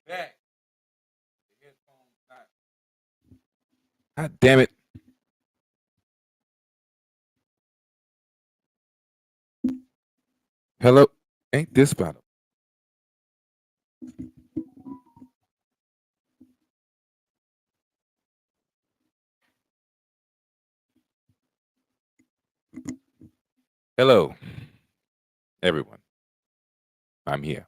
back. The headphones not. God damn it. Hello. Ain't this bottom? Hello, everyone. I'm here.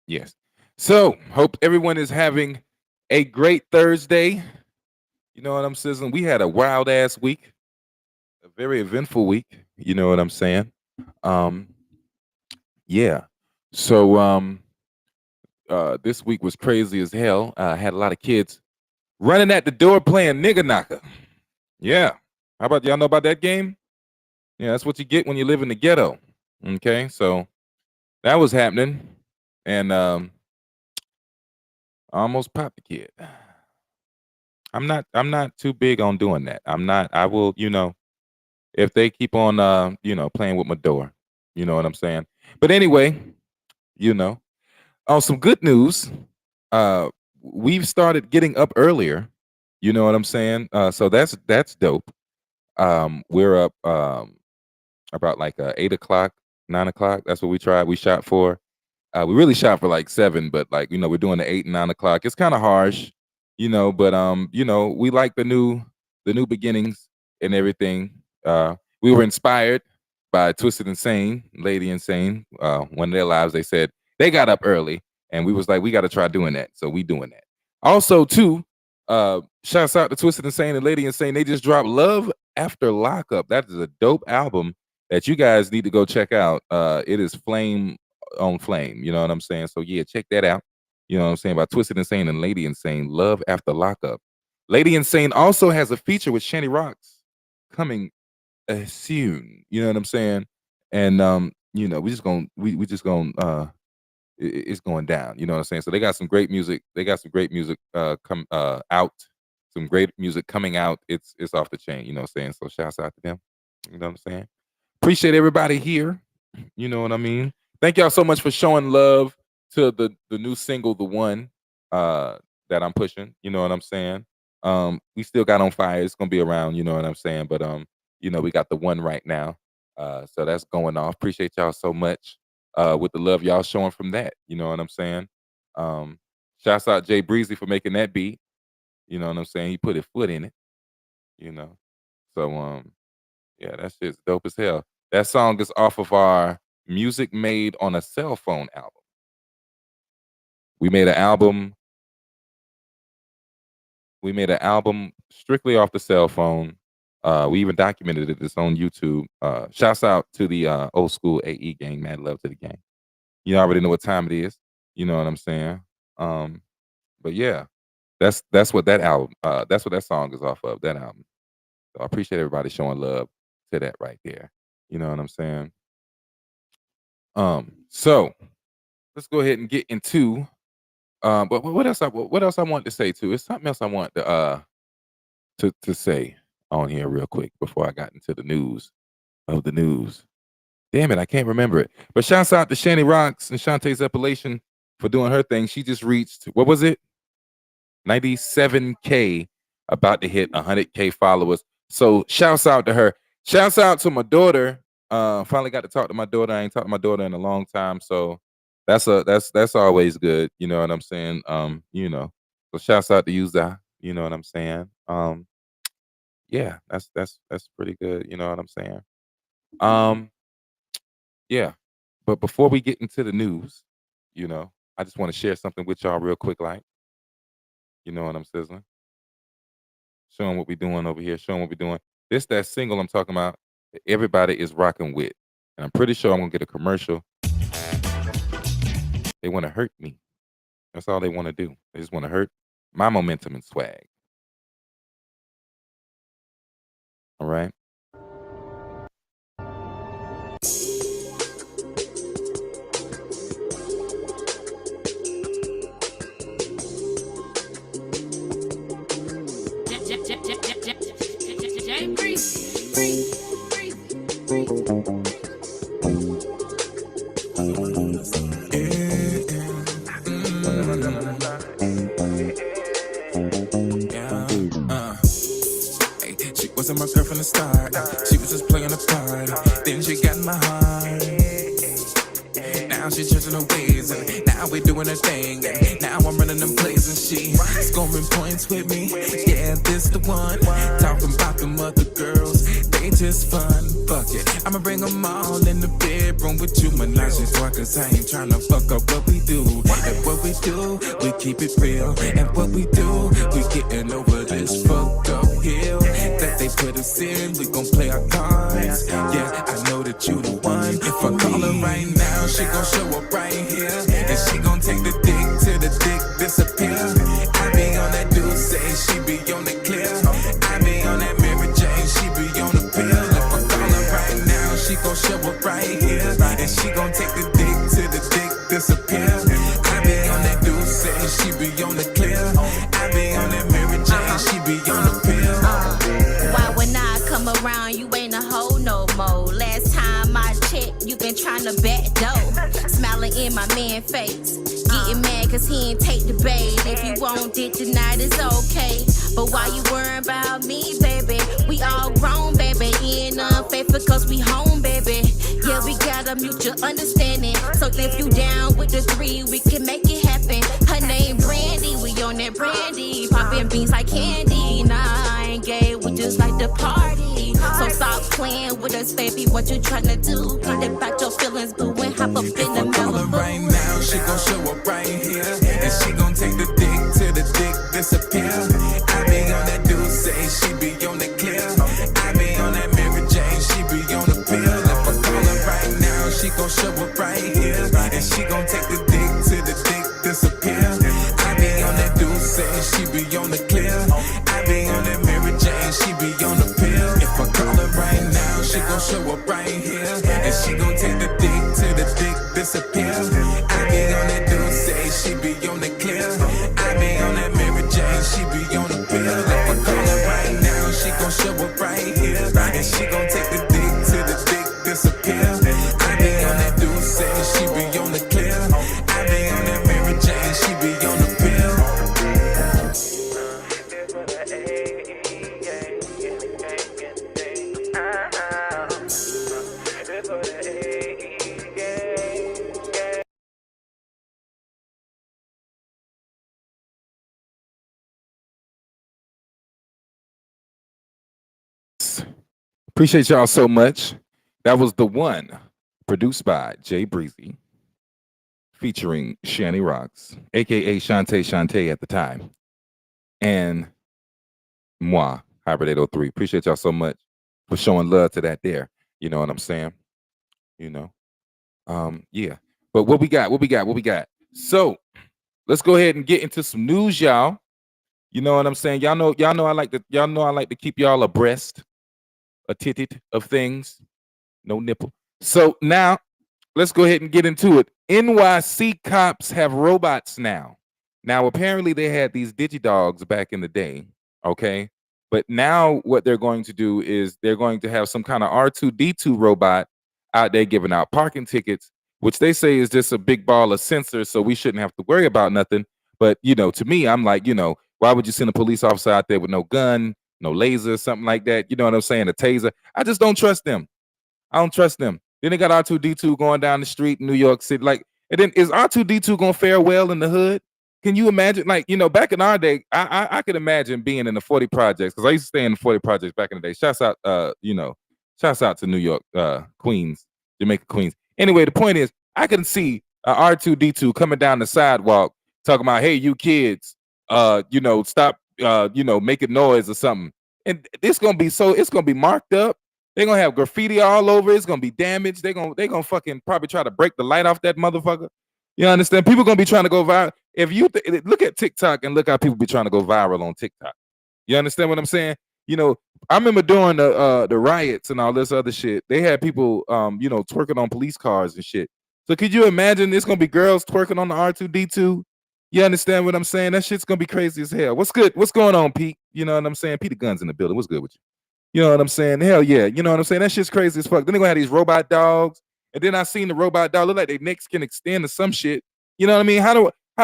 Yes. So, hope everyone is having a great Thursday. You know what I'm saying? We had a wild ass week, a very eventful week. You know what I'm saying? Um, yeah. So, this week was crazy as hell. I had a lot of kids running at the door playing nigga knocker. Yeah. How about y'all know about that game? Yeah, that's what you get when you live in the ghetto. Okay, so that was happening, and I almost popped the kid. I'm not too big on doing that. I'm not. I will, if they keep on, playing with my door, you know what I'm saying. But anyway, you know, on some good news, uh, we've started getting up earlier. You know what I'm saying. So that's dope. We're up about like 8 o'clock, 9 o'clock. That's what we tried. We shot for. We really shot for like 7, but like we're doing the 8 and 9 o'clock. It's kind of harsh, but we like the new beginnings and everything. We were inspired by Twisted Insane, Lady Insane. One of their lives, they said they got up early, and we was like, we got to try doing that. So we doing that. Also, too, shouts out to Twisted Insane and Lady Insane. They just dropped Love After Lockup. That is a dope album that you guys need to go check out. It is flame on flame, you know what I'm saying? So yeah, check that out. You know what I'm saying? By Twisted Insane and Lady Insane, Love After Lockup. Lady Insane also has a feature with Shanny Rocks coming soon. You know what I'm saying? And it's going down. You know what I'm saying? So they got some great music. They got some great music come out. Some great music coming out. It's off the chain. You know what I'm saying? So shouts out to them. You know what I'm saying? Appreciate everybody here. You know what I mean? Thank y'all so much for showing love to the new single, The One, that I'm pushing. You know what I'm saying? We still got On Fire. It's gonna be around, you know what I'm saying? But we got The One right now. So that's going off. Appreciate y'all so much with the love y'all showing from that. You know what I'm saying? Shouts out Jay Breezy for making that beat. You know what I'm saying? He put his foot in it, you know. So yeah, that shit's dope as hell. That song is off of our Music Made on a Cell Phone album. We made an album. We made an album strictly off the cell phone. We even documented it. It's on YouTube. Shouts out to the old school AE gang. Mad love to the gang. You already know what time it is. You know what I'm saying? But yeah, that's what that album. That's what that song is off of. That album. So I appreciate everybody showing love to that right there. You know what I'm saying? So let's go ahead and get into. But what else? What else I want to say too? It's something else I want to say on here real quick before I got into the news of the news. Damn it, I can't remember it. But shouts out to Shanny Rocks and Shantae's Appellation for doing her thing. She just reached, what was it? 97K, about to hit 100K followers. So shouts out to her. Shouts out to my daughter. Finally got to talk to my daughter. I ain't talked to my daughter in a long time. So that's always good. You know what I'm saying? So shouts out to you, Zah. You know what I'm saying? Yeah, that's pretty good. You know what I'm saying? Yeah. But before we get into the news, I just want to share something with y'all real quick, like, you know what I'm sizzling? Showing what we're doing over here, showing what we're doing. That single I'm talking about, that everybody is rocking with. And I'm pretty sure I'm gonna get a commercial. They want to hurt me. That's all they want to do. They just want to hurt my momentum and swag. All right. heart. Now she's changing her ways, and now we're doing her thing. And now I'm running them plays, and she scoring points with me. Yeah, this the one. Talking about them other girls, they just fun. Fuck it, I'ma bring them all in the bedroom with you. Menage a trois, cause I ain't tryna fuck up what we do. And what we do, we keep it real. And what we do, we getting over this fucked up hill that they put us in. We gon' play our cards. Yeah, I know that you the one. If I call her right now, she gon' show up right here, and she gon' take the dick till the dick disappear. I be on that Deuce, she be on the clear. I be on that Mary Jane, she be on the pill. If I call her right now, she gon' show up right here, and she gon' take the dick till the dick disappear. I be on that Deuce, she be on the clear. I be on that Mary Jane, she be on the pill. Why when I come around, you ain't a hoe no more? Last time I checked, you been tryna back dough. Smiling in my man face, getting mad cause he ain't take the bait. If you want it tonight, it's okay. But why you worrying about me, baby? We all grown, baby. Ain't unfaithful cause we home, baby. Yeah, we got a mutual understanding. So if you down with the three, we can make it happen. Her name Brandy, we on that Brandy. Popping beans like candy. Nah, I ain't gay, we just like to party. So stop playing with us, baby. What you tryna do? Get about your feelings, boo, and hop up in the Call her right now, she gon' show up right here, and she gon' take the dick till the dick disappear. I be on that Deuce, she be on the clear. I be on that Mary Jane, she be on the pill. If I call her right now, she gon' show up right here, and she gon' take the dick till the dick disappear. I be on that Deuce, she be on the clear. I be on that Mary Jane, she be on the pill. If I call her right now, she gon' show up right here, and she gon' take the dick till the dick disappear. I be on that Deuce, she be on the clear. I be on that Mary Jane, she be on the pill. If I call her right now, she gon' show up right here, and she gon' take the dick till the dick disappear. I be on that Deuce, she be on the clear. I be on that Mary Jane, she be on the pill. Appreciate y'all so much. That was The One, produced by Jay Breezy, featuring Shani Rocks, aka Shantae at the time, and moi, HyBrid803. Appreciate y'all so much for showing love to that there. You know what I'm saying? You know. Yeah. But what we got? So let's go ahead and get into some news, y'all. You know what I'm saying? Y'all know I like to keep y'all abreast, a titted of things. No nipple. So now let's go ahead and get into it. NYC cops have robots now. Now, apparently they had these digidogs back in the day, okay? But now what they're going to do is they're going to have some kind of R2-D2 robot out there giving out parking tickets, which they say is just a big ball of sensors, so we shouldn't have to worry about nothing. But, to me, I'm like, why would you send a police officer out there with no gun, no laser, something like that? You know what I'm saying? A taser. I just don't trust them. I don't trust them. Then they got R2-D2 going down the street in New York City. Like, and then is R2-D2 gonna fare well in the hood? Can you imagine? Like, back in our day, I could imagine being in the 40 projects, because I used to stay in the 40 projects back in the day. Shouts out to New York, Queens, Jamaica, Queens. Anyway, the point is, I can see R2-D2 coming down the sidewalk talking about, hey, you kids, stop, making noise or something. And it's gonna be marked up. They're gonna have graffiti all over. It's gonna be damaged. They're gonna fucking probably try to break the light off that motherfucker. You understand? People gonna be trying to go viral. If you look at TikTok and look how people be trying to go viral on TikTok. You understand what I'm saying? I remember during the riots and all this other shit, they had people twerking on police cars and shit. So could you imagine it's gonna be girls twerking on the R2-D2? You understand what I'm saying? That shit's gonna be crazy as hell. What's good? What's going on, Pete? You know what I'm saying? Pete the Guns in the building. What's good with you? You know what I'm saying? Hell yeah. You know what I'm saying? That shit's crazy as fuck. Then they're gonna have these robot dogs. And then I seen the robot dog look like their necks can extend to some shit. You know what I mean? How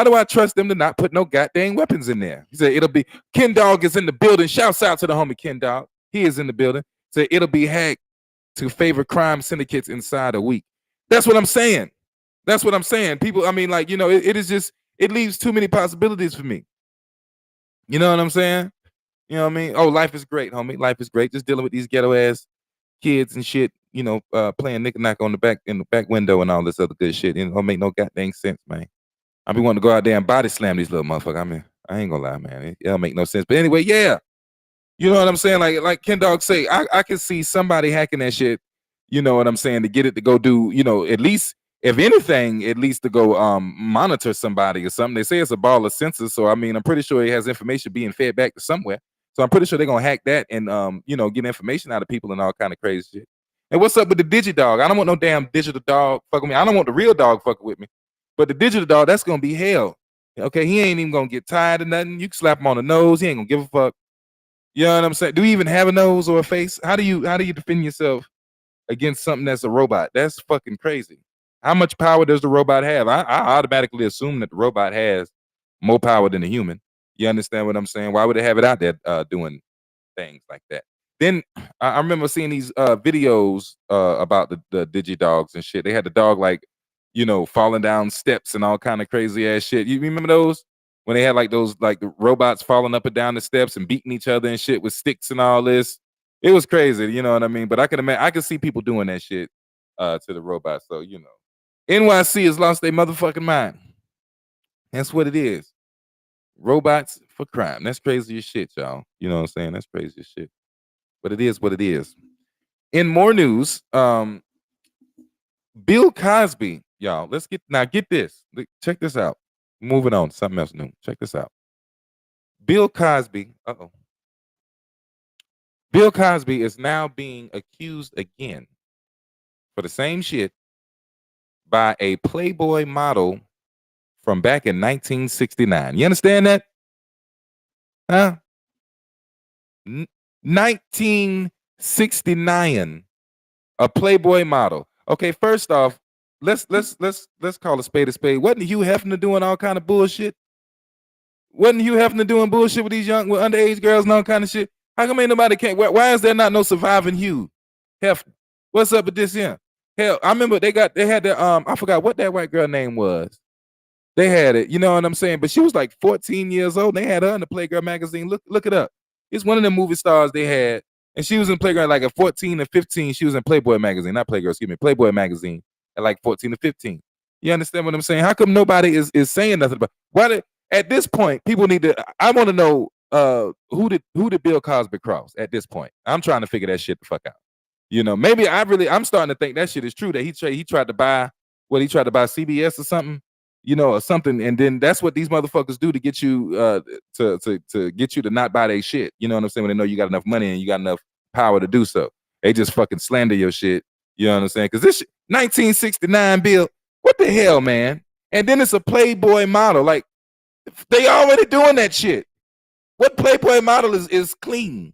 do I trust them to not put no goddamn weapons in there? He said it'll be Ken Dog is in the building. Shouts out to the homie Ken Dog. He is in the building. Said it'll be hacked to favor crime syndicates inside a week. That's what I'm saying. That's what I'm saying. People, I mean, like, you know, it is just, it leaves too many possibilities for me. You know what I'm saying? You know what I mean? Oh, life is great, homie. Life is great. Just dealing with these ghetto ass kids and shit, you know, playing knick-knack on the back in the back window and all this other good shit. It don't make no goddamn sense, man. I be wanting to go out there and body slam these little motherfuckers. I mean, I ain't gonna lie, man. It don't make no sense. But anyway, yeah. You know what I'm saying? Like Ken Dog say, I can see somebody hacking that shit, you know what I'm saying, to get it to go do, you know, at least, if anything, at least to go monitor somebody or something. They say it's a ball of sensors, so I mean, I'm pretty sure it has information being fed back to somewhere. So I'm pretty sure they're gonna hack that and you know, get information out of people and all kind of crazy shit. And what's up with the digi-dog? I don't want no damn digital dog fucking me. I don't want the real dog fucking with me. But the digital dog, that's gonna be hell. Okay, he ain't even gonna get tired of nothing. You can slap him on the nose, he ain't gonna give a fuck. You know what I'm saying? Do you even have a nose or a face? How do you defend yourself against something that's a robot? That's fucking crazy. How much power does the robot have? I automatically assume that the robot has more power than the human. You understand what I'm saying? Why would it have it out there doing things like that? Then I remember seeing these videos about the digi-dogs and shit. They had the dog, like, you know, falling down steps and all kind of crazy ass shit. You remember those? When they had like those, like the robots falling up and down the steps and beating each other and shit with sticks and all this. It was crazy, you know what I mean? But I can imagine, I can see people doing that shit to the robots. So, you know, NYC has lost their motherfucking mind. That's what it is. Robots for crime. That's crazy as shit, y'all. You know what I'm saying? That's crazy as shit. But it is what it is. In more news, Bill Cosby, y'all. Let's get this. Check this out. Moving on to something else new. Check this out. Bill Cosby, Bill Cosby is now being accused again for the same shit by a Playboy model from back in 1969. You understand that? Huh? 1969, a Playboy model. Okay, first off, let's call a spade a spade. Wasn't Hugh Hefner doing all kind of bullshit? Wasn't Hugh Hefner doing bullshit with these with underage girls and all kind of shit? How come ain't nobody can't? Why is there not no surviving Hugh Hefner? What's up with this here? Hell, I remember they had the I forgot what that white girl name was. They had it, you know what I'm saying? But she was like 14 years old. They had her in the Playgirl magazine. Look it up. It's one of the movie stars they had, and she was in Playgirl like at 14 or 15. She was in Playboy magazine, not Playgirl, excuse me, Playboy magazine at like 14 or 15. You understand what I'm saying? How come nobody is saying nothing about why? At this point, people need to. I want to know who did Bill Cosby cross at this point. I'm trying to figure that shit the fuck out. You know, maybe I'm starting to think that shit is true, that he tried to buy CBS or something, you know, or something, and then that's what these motherfuckers do to get you to get you to not buy their shit. You know what I'm saying? When they know you got enough money and you got enough power to do so, they just fucking slander your shit. You know what I'm saying? Because this shit, 1969 Bill, what the hell, man? And then it's a Playboy model. Like, they already doing that shit. What Playboy model is clean?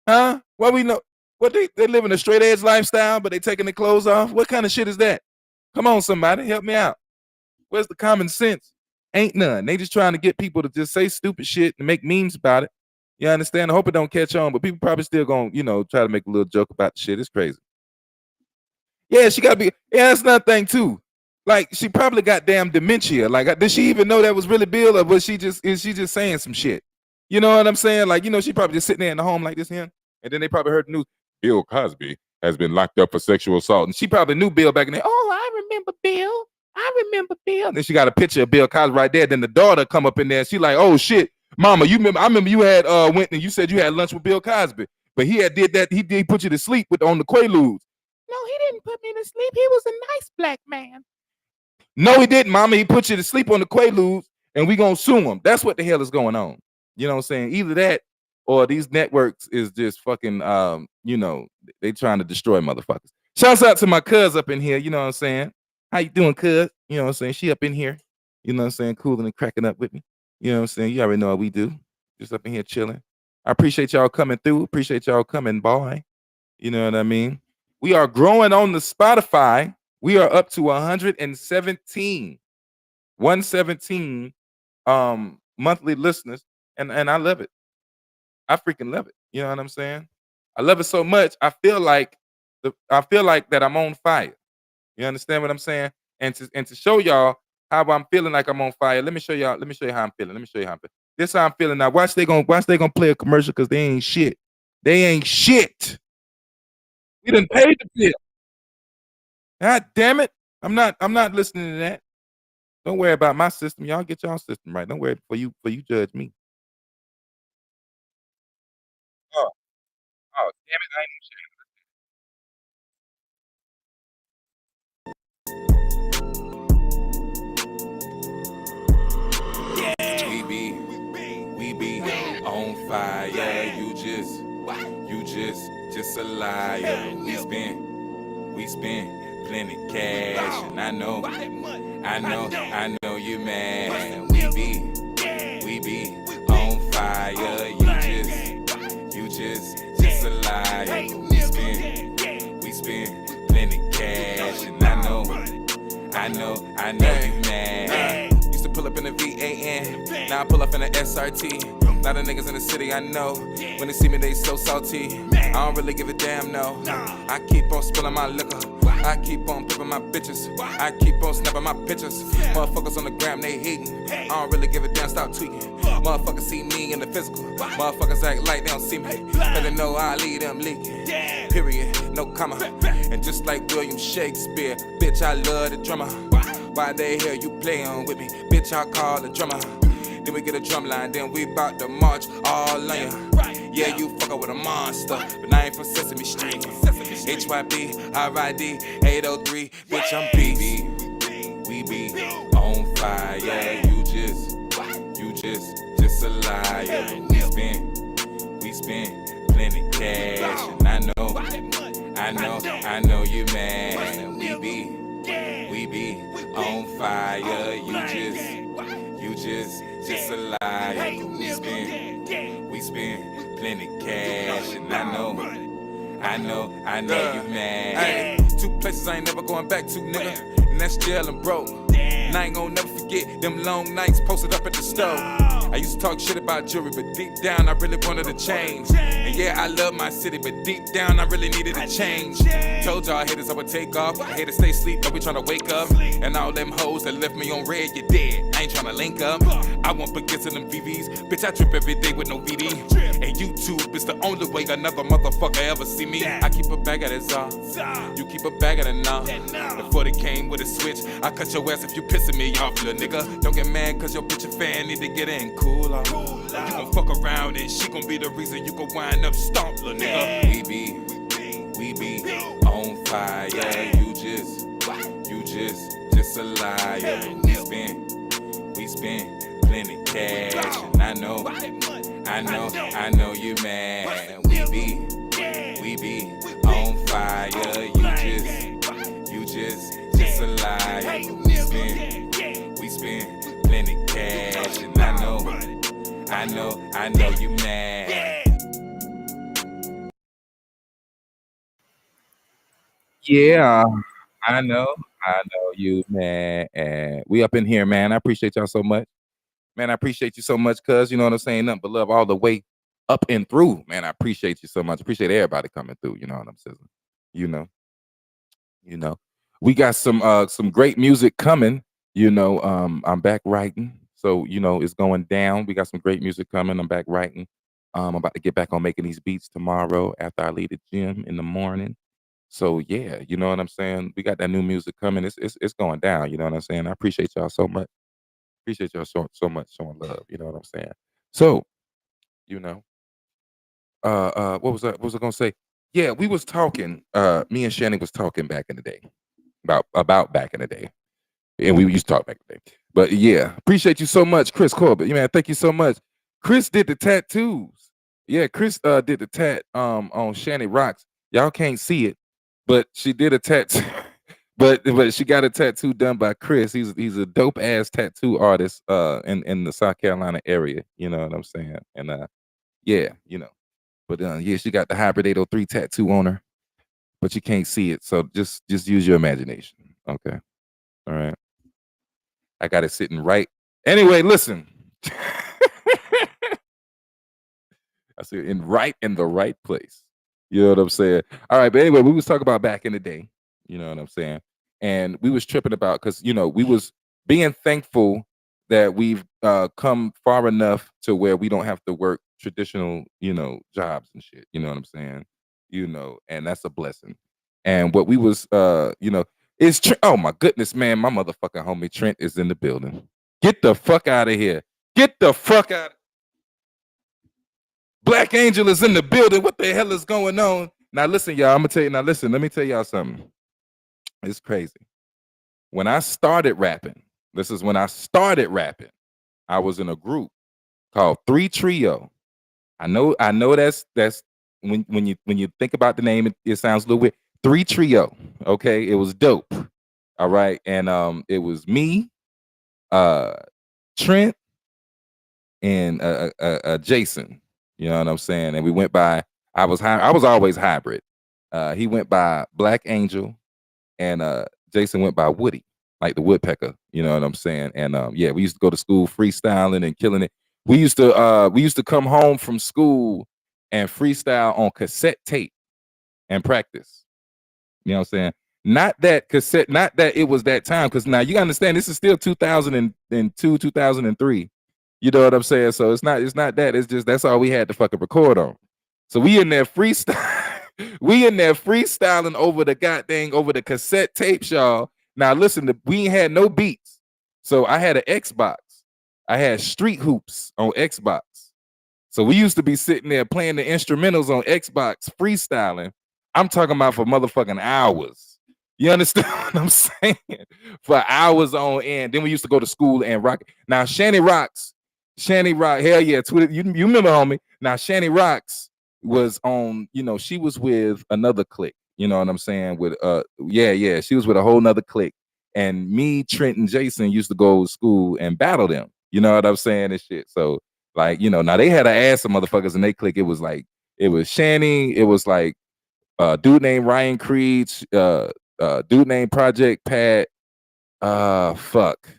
Huh? What we know? What they living a straight edge lifestyle, but they taking their clothes off? What kind of shit is that? Come on, somebody, help me out. Where's the common sense? Ain't none. They just trying to get people to just say stupid shit and make memes about it. You understand? I hope it don't catch on, but people probably still gonna, you know, try to make a little joke about the shit. It's crazy. Yeah, she gotta be. Yeah, that's another thing too. Like, she probably got damn dementia. Like, did she even know that was really Bill, or was she just saying some shit? You know what I'm saying? Like, you know, she probably just sitting there in the home like this here, and then they probably heard the news. Bill Cosby has been locked up for sexual assault, and she probably knew Bill back in there. Oh, I remember Bill. I remember Bill. And then she got a picture of Bill Cosby right there. Then the daughter come up in there, and she like, oh shit, mama, you remember? I remember you had went and you said you had lunch with Bill Cosby, but he had did that. He did put you to sleep on the Quaaludes. No, he didn't put me to sleep. He was a nice black man. No, he didn't, mama. He put you to sleep on the Quaaludes, and we gonna sue him. That's what the hell is going on. You know what I'm saying? Either that or these networks is just fucking, you know, they trying to destroy motherfuckers. Shouts out to my cuz up in here. You know what I'm saying? How you doing, cuz? You know what I'm saying? She up in here. You know what I'm saying? Cooling and cracking up with me. You know what I'm saying? You already know what we do. Just up in here chilling. I appreciate y'all coming through. Appreciate y'all coming by. You know what I mean? We are growing on the Spotify. We are up to 117 monthly listeners, and I love it. I freaking love it. You know what I'm saying? I love it so much. I feel like I feel like that I'm on fire. You understand what I'm saying? And to show y'all how I'm feeling like I'm on fire, let me show y'all. Let me show you how I'm feeling. Let me show you how I'm feeling. This how I'm feeling now. Watch they gonna play a commercial because they ain't shit. They ain't shit. We done paid the bill. God damn it. I'm not listening to that. Don't worry about my system. Y'all get y'all system right. Don't worry for you judge me. Oh, oh, damn it. I ain't We be on fire. You just a liar. We spend plenty cash, and I know you mad. We be on fire. You just a liar. We spend plenty cash, and I know you mad. Used to pull up in a VAN, now I pull up in a SRT. A lot of niggas in the city I know, when they see me they so salty. I don't really give a damn, no. I keep on spilling my liquor, I keep on pimping my bitches, I keep on snapping my pictures. Motherfuckers on the gram, they hating, I don't really give a damn, stop tweaking. Motherfuckers see me in the physical, motherfuckers act like they don't see me. Better know I leave them leaking, period, no comma. And just like William Shakespeare, bitch, I love the drummer. Why they hear you playing with me, bitch, I call the drummer. Then we get a drum line, then we bout to march all on ya. Yeah, you fuckin' with a monster, but I ain't from Sesame Street. HyBrid803, bitch, I'm beast. We be on fire. You just a liar. We spend plenty cash, and I know you mad. We be on fire. You just a liar. We spend plenty cash, and I know you mad. Ay, 2 places I ain't never going back to, nigga, and that's jail and broke. And I ain't gonna never forget them long nights posted up at the stove. I used to talk shit about jewelry, but deep down I really wanted to change. And yeah, I love my city, but deep down I really needed a change. Told y'all haters I would take off, I hate to stay asleep, but we tryna wake up. And all them hoes that left me on red, you dead, I ain't tryna link up. I won't forget to them VVs, bitch, I trip every day with no VD. And YouTube is the only way another motherfucker ever see me. I keep a bag of that Zah, you keep a bag of that nah. Before they came with a switch, I cut your ass if you pissing me off, little nigga. Don't get mad cause your bitch a fan, need to get in cool off. You gon' fuck around and she gon' be the reason you gon' wind up stomp, little nigga. We be on fire. You just a liar. We spend plenty cash, and I know you mad. We be on fire. You just a liar. We spend plenty cash, and I know you mad. Yeah, I know. I know you, man. And we up in here, man. I appreciate y'all so much. Man, I appreciate you so much, cuz you know what I'm saying? Nothing but love all the way up and through. Man, I appreciate you so much. Appreciate everybody coming through, you know what I'm saying? You know, you know. We got some great music coming. I'm back writing. So, it's going down. We got some great music coming. I'm back writing. I'm about to get back on making these beats tomorrow after I leave the gym in the morning. So yeah, you know what I'm saying? We got that new music coming. It's going down, you know what I'm saying? I appreciate y'all so much. Appreciate y'all so much showing love, you know what I'm saying? So, you know, what was I gonna say? Yeah, we was talking, me and Shannon was talking back in the day about back in the day. And we used to talk back in the day. But yeah, appreciate you so much, Chris Corbett. Man, thank you so much. Chris did the tattoos. Yeah, Chris did the tat on Shannon Rocks. Y'all can't see it, but she did a tattoo. But she got a tattoo done by Chris. He's a dope ass tattoo artist in the South Carolina area. You know what I'm saying? And yeah, But yeah, she got the HyBrid803 tattoo on her, but you can't see it. So just use your imagination. Okay. All right. I got it sitting right. Anyway, listen. I see it in the right place. You know what I'm saying? All right, but anyway, we was talking about back in the day. You know what I'm saying? And we was tripping about because we was being thankful that we've come far enough to where we don't have to work traditional, jobs and shit. You know what I'm saying? And that's a blessing. And what we was, is oh my goodness, man, my motherfucking homie Trent is in the building. Get the fuck out of here. Get the fuck out. Black Angel is in the building. What the hell is going on? Now listen, y'all. I'm gonna tell you. Now listen. Let me tell y'all something. It's crazy. When I started rapping, this is when I started rapping. I was in a group called 3 Trio. I know that's when you think about the name, it sounds a little weird. 3 Trio. Okay, it was dope. All right, and it was me, Trent, and Jason. You know what I'm saying? And we went by. I was always hybrid. He went by Black Angel, and Jason went by Woody, like the woodpecker. You know what I'm saying? And yeah, we used to go to school freestyling and killing it. We used to come home from school and freestyle on cassette tape and practice. You know what I'm saying? Not that cassette, not that it was that time, because now you understand this is still 2002, 2003. You know what I'm saying? So it's not that. It's just that's all we had to fucking record on. So we in there freestyle, we in there freestyling over the cassette tapes, y'all. Now listen, we ain't had no beats. So I had an Xbox. I had Street Hoops on Xbox. So we used to be sitting there playing the instrumentals on Xbox, freestyling. I'm talking about for motherfucking hours. You understand what I'm saying? For hours on end. Then we used to go to school and rock. Now Shanny Rock, hell yeah, Twitter. You remember, homie? Now Shanny Rocks was on. She was with another clique. You know what I'm saying? With yeah, she was with a whole nother clique. And me, Trent, and Jason used to go to school and battle them. You know what I'm saying and shit. So like, now they had an ass of motherfuckers and they clique. It was Shanny. It was like dude named Ryan Creed, dude named Project Pat. Fuck.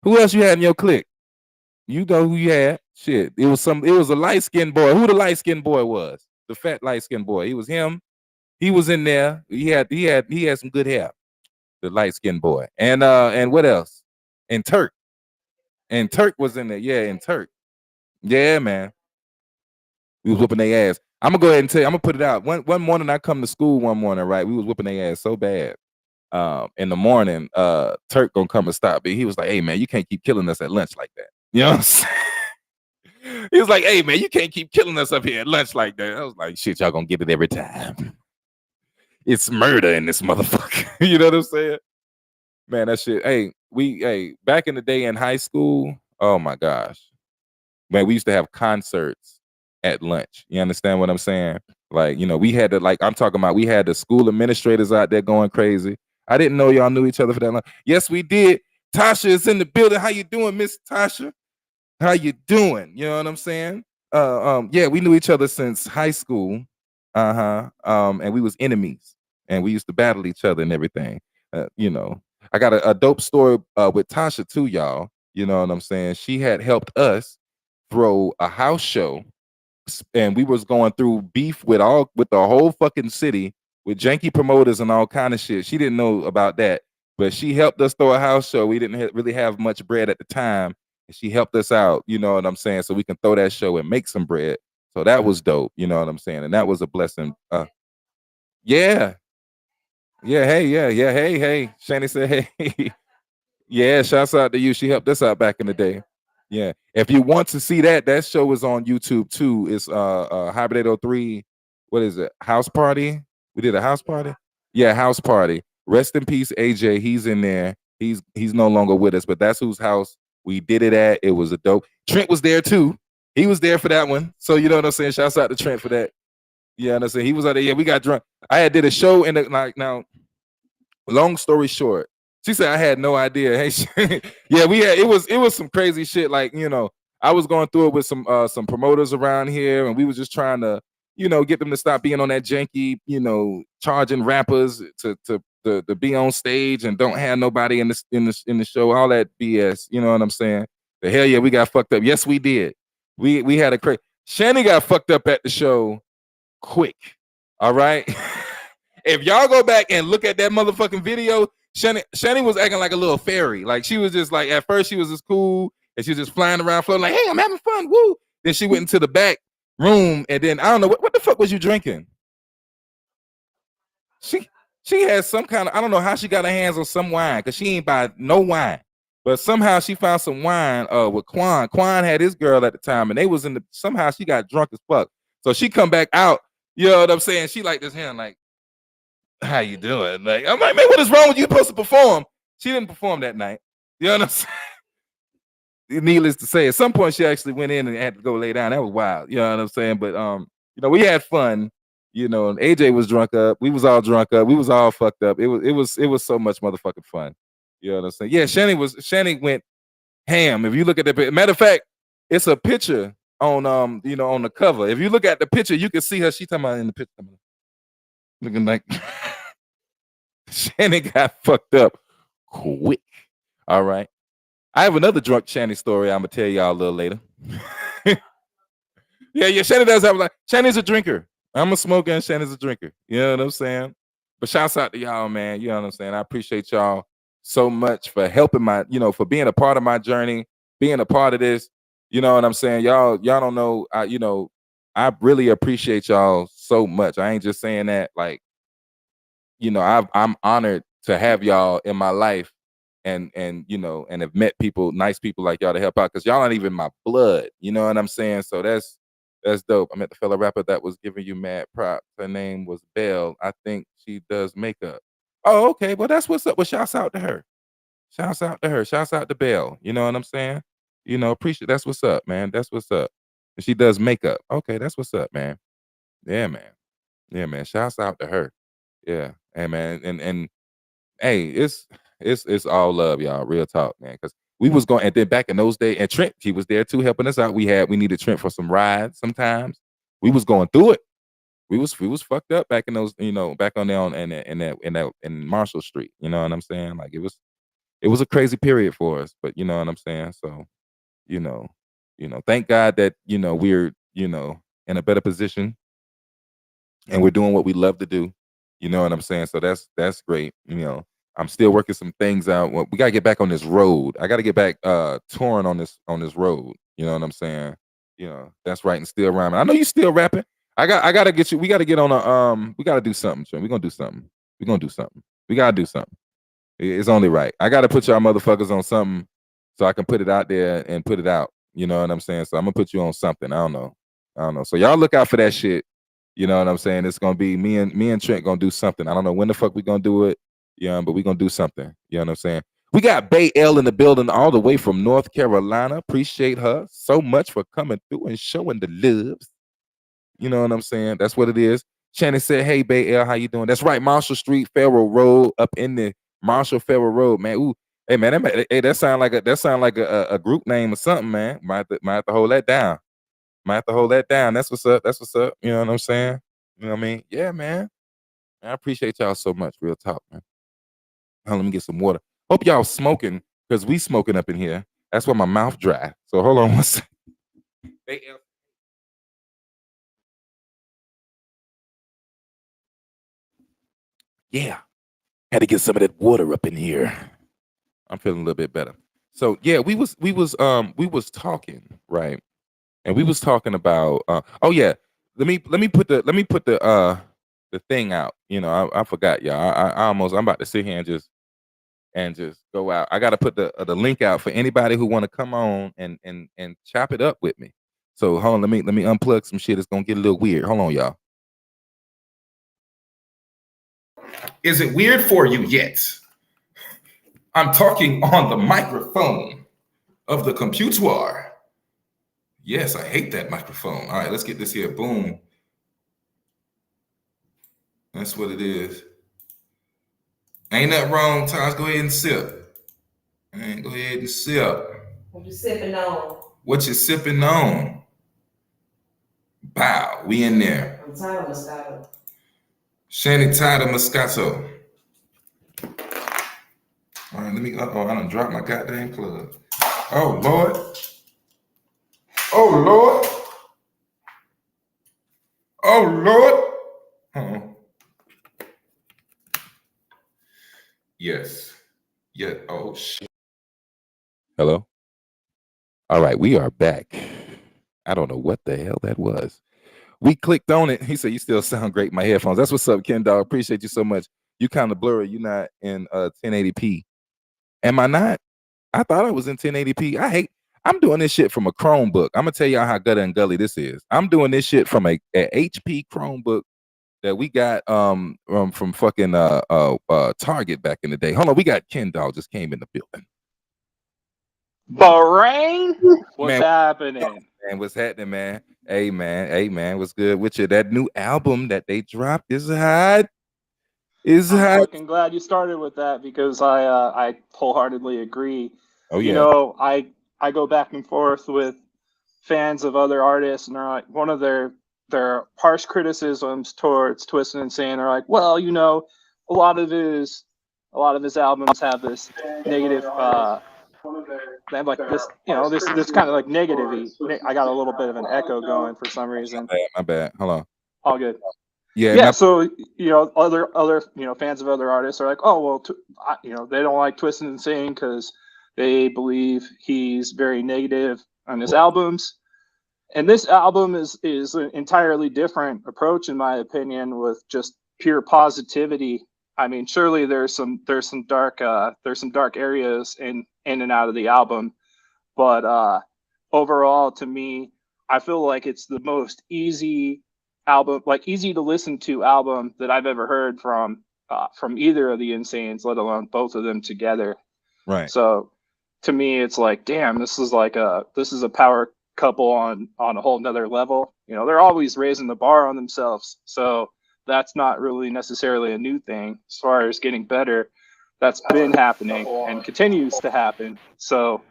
Who else you had in your clique? You know who you had. Shit. It was a light-skinned boy. Who the light-skinned boy was? The fat light-skinned boy. It was him. He was in there. He had some good hair. The light-skinned boy. And what else? And Turk. And Turk was in there. Yeah, and Turk. Yeah, man. We was whooping their ass. I'm gonna go ahead and tell you, I'm gonna put it out. One morning I come to school one morning, right? We was whooping their ass so bad. In the morning, Turk gonna come and stop me. He was like, hey man, you can't keep killing us at lunch like that. You know what I'm saying? He was like, hey man, you can't keep killing us up here at lunch like that. I was like, shit, y'all gonna get it every time. It's murder in this motherfucker. You know what I'm saying? Man, that shit. Hey, back in the day in high school, oh my gosh. Man, we used to have concerts at lunch. You understand what I'm saying? Like, we had to, like, I'm talking about, we had the school administrators out there going crazy. I didn't know y'all knew each other for that long. Yes, we did. Tasha is in the building. How you doing, Miss Tasha? How you doing? You know what I'm saying? Yeah, we knew each other since high school. And we was enemies. And we used to battle each other and everything. I got a dope story with Tasha too, y'all. You know what I'm saying? She had helped us throw a house show, and we was going through beef with the whole fucking city with janky promoters and all kind of shit. She didn't know about that, but she helped us throw a house show. We didn't really have much bread at the time, and she helped us out. You know what I'm saying? So we can throw that show and make some bread. So that was dope. You know what I'm saying? And that was a blessing. Yeah. Yeah. Hey. Yeah. Yeah. Hey. Shani said, hey. Yeah. Shouts out to you. She helped us out back in the day. Yeah. If you want to see that show is on YouTube too. It's HyBrid803. What is it? House Party. We did a house party. Yeah, house party. Rest in peace, AJ. He's in there. He's no longer with us, but that's whose house we did it at. It was a dope. Trent was there too. He was there for that one. So you know what I'm saying? Shouts out to Trent for that. Yeah, and I said he was out there. Yeah, we got drunk. I did a show in the now. Long story short, she said I had no idea. Hey, yeah, it was some crazy shit. Like, I was going through it with some promoters around here, and we was just trying to, get them to stop being on that janky, charging rappers to be on stage and don't have nobody in the show, all that BS. You know what I'm saying? The hell yeah, we got fucked up. Yes, we did. We had a crazy. Shanny got fucked up at the show quick. All right. If y'all go back and look at that motherfucking video, Shani was acting like a little fairy. Like she was just like, at first she was just cool and she was just flying around, floating like, hey, I'm having fun. Woo. Then she went into the back room and then I don't know what the fuck was you drinking? She had some kind of, I don't know how she got her hands on some wine because she ain't buy no wine. But somehow she found some wine with Quan. Quan had his girl at the time and they was in the, somehow she got drunk as fuck. So she come back out, you know what I'm saying? She like this hand, like, how you doing? Like, I'm like, man, what is wrong with you? Supposed to perform? She didn't perform that night. You know what I'm saying? Needless to say, at some point she actually went in and had to go lay down. That was wild. You know what I'm saying? But you know, we had fun. You know, and AJ was drunk up. We was all drunk up. We was all fucked up. It was so much motherfucking fun. You know what I'm saying? Yeah, Shani went ham. If you look at the matter of fact, it's a picture on you know, on the cover. If you look at the picture, you can see her. She talking about in the picture, looking like Shani got fucked up quick. All right. I have another drunk Shani story I'm gonna tell y'all a little later. yeah, Shani does have like Shani's a drinker. I'm a smoker and Shannon's a drinker. You know what I'm saying? But shouts out to y'all, man. You know what I'm saying? I appreciate y'all so much for helping my, you know, for being a part of my journey, being a part of this. You know what I'm saying? Y'all don't know. You know, I really appreciate y'all so much. I ain't just saying that like, you know, I'm honored to have y'all in my life and you know, and have met people, nice people like y'all to help out because y'all aren't even my blood. You know what I'm saying? So that's dope. I met the fellow rapper that was giving you mad props. Her name was Belle. I think she does makeup. Oh, okay. Well, that's what's up. Well, shouts out to her. Shouts out to her. Shouts out to Belle. You know what I'm saying? You know, appreciate that's what's up, man. That's what's up. And she does makeup. Okay, that's what's up, man. Yeah, man. Yeah, man. Shouts out to her. Yeah. Hey, man. And hey, it's all love, y'all. Real talk, man. Because we was going, and then back in those days, and Trent, he was there too, helping us out. We needed Trent for some rides. Sometimes we was going through it. We was fucked up back in those, you know, back on there in Marshall Street. You know what I'm saying? Like it was a crazy period for us. But you know what I'm saying? So, you know, thank God that you know we're in a better position, and we're doing what we love to do. You know what I'm saying? So that's great. You know, I'm still working some things out. Well, we gotta get back on this road. I gotta get back touring on this road. You know what I'm saying? You know, that's right, and still rhyming. I know you still rapping. I gotta get you. We gotta get on a we gotta do something, Trent. We're gonna do something. We're gonna do something. We gotta do something. It's only right. I gotta put y'all motherfuckers on something so I can put it out there and put it out. You know what I'm saying? So I'm gonna put you on something. I don't know. So y'all look out for that shit. You know what I'm saying? It's gonna be me and Trent gonna do something. I don't know when the fuck we gonna do it. Yeah, but we gonna do something. You know what I'm saying? We got Bay L in the building all the way from North Carolina. Appreciate her so much for coming through and showing the loves. You know what I'm saying? That's what it is. Shannon said, hey, Bay L, how you doing? That's right, Marshall Street, Farrell Road, up in the Marshall Farrell Road, man. Ooh, hey man, that sound like a group name or something, man. Might have to hold that down. Might have to hold that down. That's what's up. That's what's up. You know what I'm saying? You know what I mean? Yeah, man. I appreciate y'all so much. Real talk, man. Let me get some water. Hope y'all smoking because we smoking up in here. That's why my mouth dry. So hold on one second. Yeah, had to get some of that water up in here. I'm feeling a little bit better. So yeah, we was talking, right? And we was talking about oh yeah, let me put the thing out. You know, I forgot, y'all. I'm about to sit here and just go out. I got to put the link out for anybody who want to come on and chop it up with me. So hold on, let me unplug some shit. It's gonna get a little weird. Hold on, y'all. Is it weird for you yet? I'm talking on the microphone of the computer. Yes, I hate that microphone. All right, let's get this here. Boom. That's what it is. Ain't nothing wrong, Taj. Go ahead and sip. Man, go ahead and sip. What you sipping on? What you sipping on? Bow, we in there. I'm tired of Moscato. Shanny tired of Moscato. All right, let me. I done dropped my goddamn plug. Oh Lord. Oh Lord. Oh Lord. Yes. Yeah. Oh shit. Hello. All right, we are back. I don't know what the hell that was. We clicked on it. He said, "You still sound great in my headphones." That's what's up, Ken Dog. Appreciate you so much. You kind of blurry. You're not in 1080p. Am I not? I thought I was in 1080p. I'm doing this shit from a Chromebook. I'm gonna tell y'all how gutter and gully this is. I'm doing this shit from a HP Chromebook that we got from fucking Target back in the day. Hold on, we got Ken Dog just came in the building. Bahrain, what's Man, happening? Man, what's happening, man? Hey man, what's good with you? That new album that they dropped is hot. I'm fucking glad you started with that because I wholeheartedly agree. Oh You yeah. know, I go back and forth with fans of other artists, and they're like, one of their harsh criticisms towards Twisted and Insane are like, well, you know, a lot of his albums have this negative they have like this, you know, this kind of like negative-y. I got a little bit of an echo going for some reason. My bad. Hold on. All good. Yeah. Yeah. So, you know, other you know, fans of other artists are like, oh well, you know, they don't like Twisted and Insane because they believe he's very negative on his albums. And this album is an entirely different approach, in my opinion, with just pure positivity. I mean, surely there's some dark areas in and out of the album, but overall, to me, I feel like it's the most easy album, like easy to listen to album that I've ever heard from either of the Insanes, let alone both of them together. Right. So to me, it's like, damn, this is a power couple on a whole nother level. You know, they're always raising the bar on themselves, so that's not really necessarily a new thing as far as getting better. That's been happening and continues to happen. So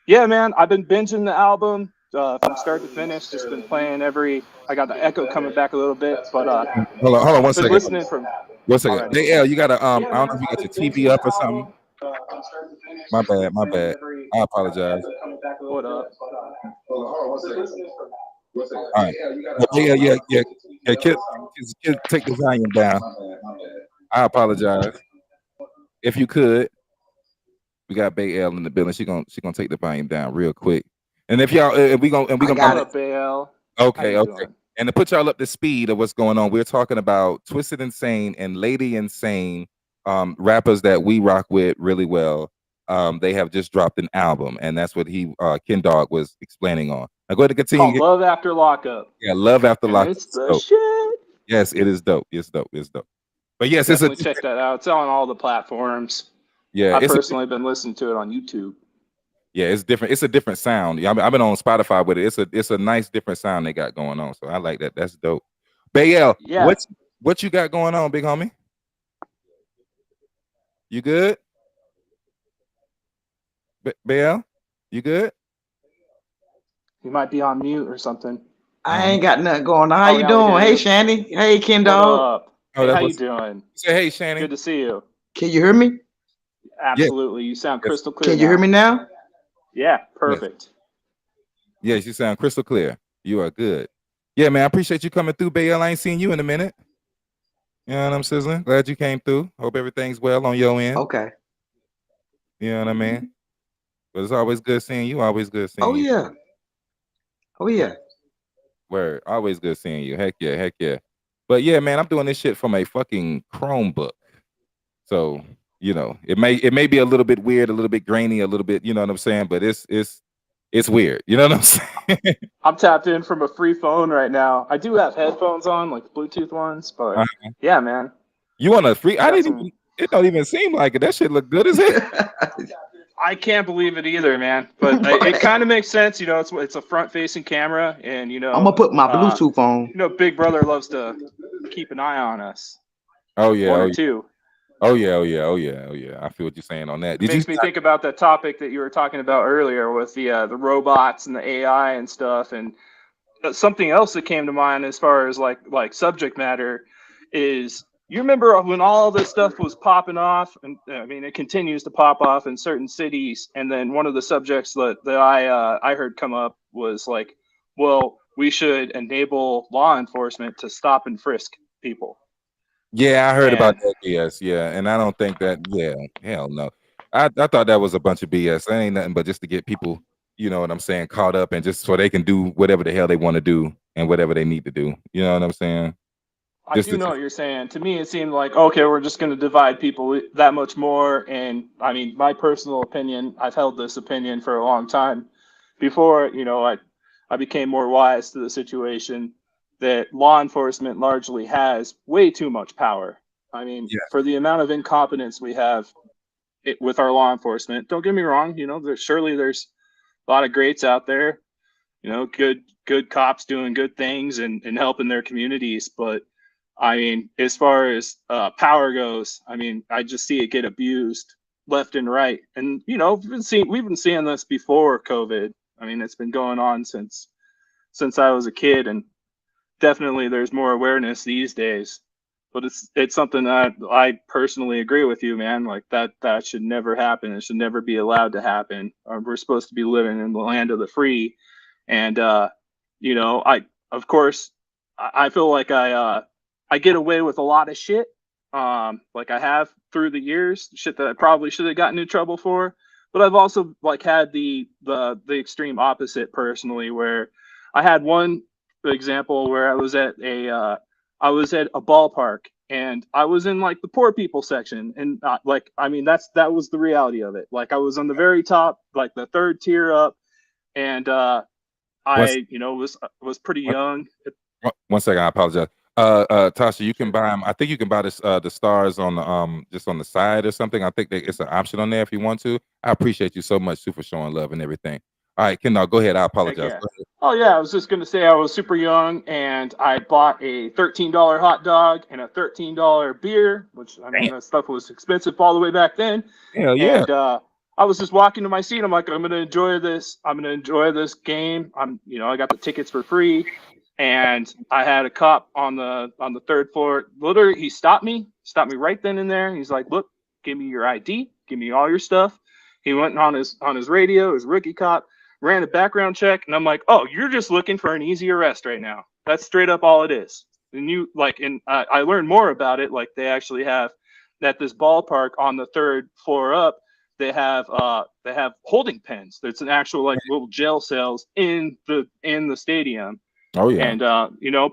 yeah, man, I've been binging the album from start to finish. Just been playing I got the echo coming back a little bit, but hold on one second. Listening from 1 second. Hey, L, you gotta I don't know if you got your TV up or something. My bad. I apologize. What up? All right. Yeah. Kid, take the volume down. I apologize. If you could, we got Bay L in the building. She gonna take the volume down real quick. And if y'all, we gonna got it, Bay L. Okay. And to put y'all up to speed of what's going on, we're talking about Twisted Insane and Lady Insane, rappers that we rock with really well. They have just dropped an album, and that's what Ken Dog was explaining on. Now go ahead and continue. Called Love After Lockup. Yeah, Love After Lockup. It's the shit. Yes, it is dope. It's dope. But yes, definitely check that out. It's on all the platforms. Yeah, I've personally been listening to it on YouTube. Yeah, it's different. It's a different sound. I've been on Spotify with it. It's a nice different sound they got going on. So I like that. That's dope. Bayel, yeah. What you got going on, big homie? You good? Bayel, you good? You might be on mute or something. I ain't got nothing going on. How you doing? Hey, Shanny. Hey, Ken Dog. Hey, how you doing? Say hey, Shanny. Good to see you. Can you hear me? Absolutely. You sound crystal clear. Can you hear me now? Yeah, perfect. Yes, you sound crystal clear. You are good. Yeah, man, I appreciate you coming through, Bayel. I ain't seen you in a minute. You know what I'm sizzling? Glad you came through. Hope everything's well on your end. Okay. You know what I mean? But it's always good seeing you. Always good seeing you. Oh, yeah. Word. Always good seeing you. Heck yeah. But yeah, man, I'm doing this shit from a fucking Chromebook. So, you know, it may be a little bit weird, a little bit grainy, a little bit, you know what I'm saying? But it's weird. You know what I'm saying? I'm tapped in from a free phone right now. I do have headphones on, like Bluetooth ones, but yeah, man. You want a free? It don't even seem like it. That shit look good as hell. I can't believe it either, man. But it kind of makes sense, you know. It's a front-facing camera, and you know, I'm gonna put my Bluetooth on. You know, Big Brother loves to keep an eye on us. Oh yeah, one or two. Oh yeah. I feel what you're saying on that. Makes me think about that topic that you were talking about earlier with the robots and the AI and stuff, and something else that came to mind as far as like subject matter is. You remember when all this stuff was popping off, and I mean, it continues to pop off in certain cities. And then one of the subjects that I heard come up was like, well, we should enable law enforcement to stop and frisk people. Yeah, I heard about And that BS. Yeah, and I don't think that. Yeah, hell no. I thought that was a bunch of BS. That ain't nothing but just to get people, you know what I'm saying, caught up and just so they can do whatever the hell they want to do and whatever they need to do. You know what I'm saying? I Just do to know what you're saying. To me, it seemed like, okay, we're just going to divide people that much more. And I mean, my personal opinion, I've held this opinion for a long time. Before, I became more wise to the situation that law enforcement largely has way too much power. I mean, yeah, for the amount of incompetence we have with our law enforcement, don't get me wrong, there's a lot of greats out there, good cops doing good things and helping their communities. But I mean, as far as power goes, I mean, I just see it get abused left and right. And we've been seeing this before COVID. I mean, it's been going on since I was a kid, and definitely there's more awareness these days. But it's something that I personally agree with you, man. Like that should never happen. It should never be allowed to happen. We're supposed to be living in the land of the free, and I of course I feel like I get away with a lot of shit, like I have through the years, shit that I probably should have gotten in trouble for. But I've also like had the extreme opposite personally, where I had one example where I was at a ballpark and I was in like the poor people section, and like I mean that was the reality of it. Like I was on the very top, like the third tier up, and once, I was pretty young. one second, I apologize. Tasha, you can buy them. I think you can buy this the stars on the just on the side or something. I think that it's an option on there if you want to. I appreciate you so much, too, for showing love and everything. All right, Kendall, go ahead. I Heck apologize. yeah. Go ahead. Oh yeah, I was just gonna say I was super young and I bought a $13 hot dog and a $13 beer, which I mean Damn. that stuff was expensive all the way back then. Hell yeah. And I was just walking to my seat. I'm like, I'm gonna enjoy this. I'm gonna enjoy this game. I got the tickets for free, and I had a cop on the third floor. Literally, he stopped me right then and there. He's like, look, give me your ID, give me all your stuff. He went on his radio, his rookie cop, ran a background check, and I'm like, oh, you're just looking for an easy arrest right now. That's straight up all it is. And I learned more about it. Like they actually have at this ballpark on the third floor up, they have holding pens. There's an actual like little jail cells in the stadium. Oh yeah. And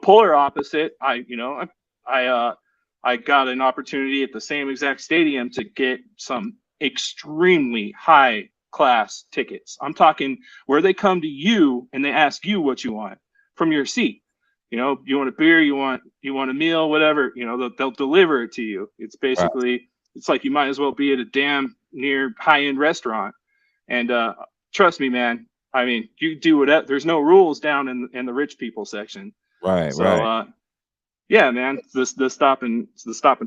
polar opposite, I got an opportunity at the same exact stadium to get some extremely high class tickets. I'm talking where they come to you and they ask you what you want from your seat. You want a beer, you want a meal, whatever. They'll deliver it to you. It's Right. basically it's like you might as well be at a damn near high end restaurant. And trust me, man. I mean, you do whatever. There's no rules down in the rich people section. Right. So yeah, man, the stopping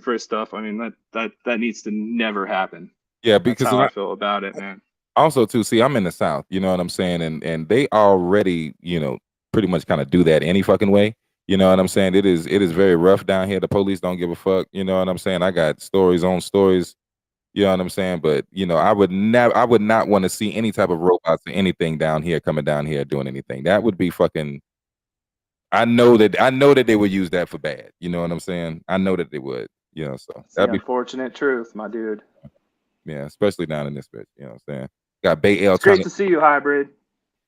frisk stuff. I mean, that needs to never happen. Yeah, That's because how I feel about it, man. also too, see, I'm in the South, you know what I'm saying? And they already, pretty much kind of do that any fucking way. You know what I'm saying? It is very rough down here. The police don't give a fuck. You know what I'm saying? I got stories on stories. You know what I'm saying? But I would not want to see any type of robots or anything down here coming down here doing anything. That would be fucking. I know that they would use that for bad. You know what I'm saying? I know that they would. So It's the that'd be unfortunate truth, my dude. yeah, especially down in this bitch. You know what I'm saying? Got Bay L It's great trying to see you, Hybrid.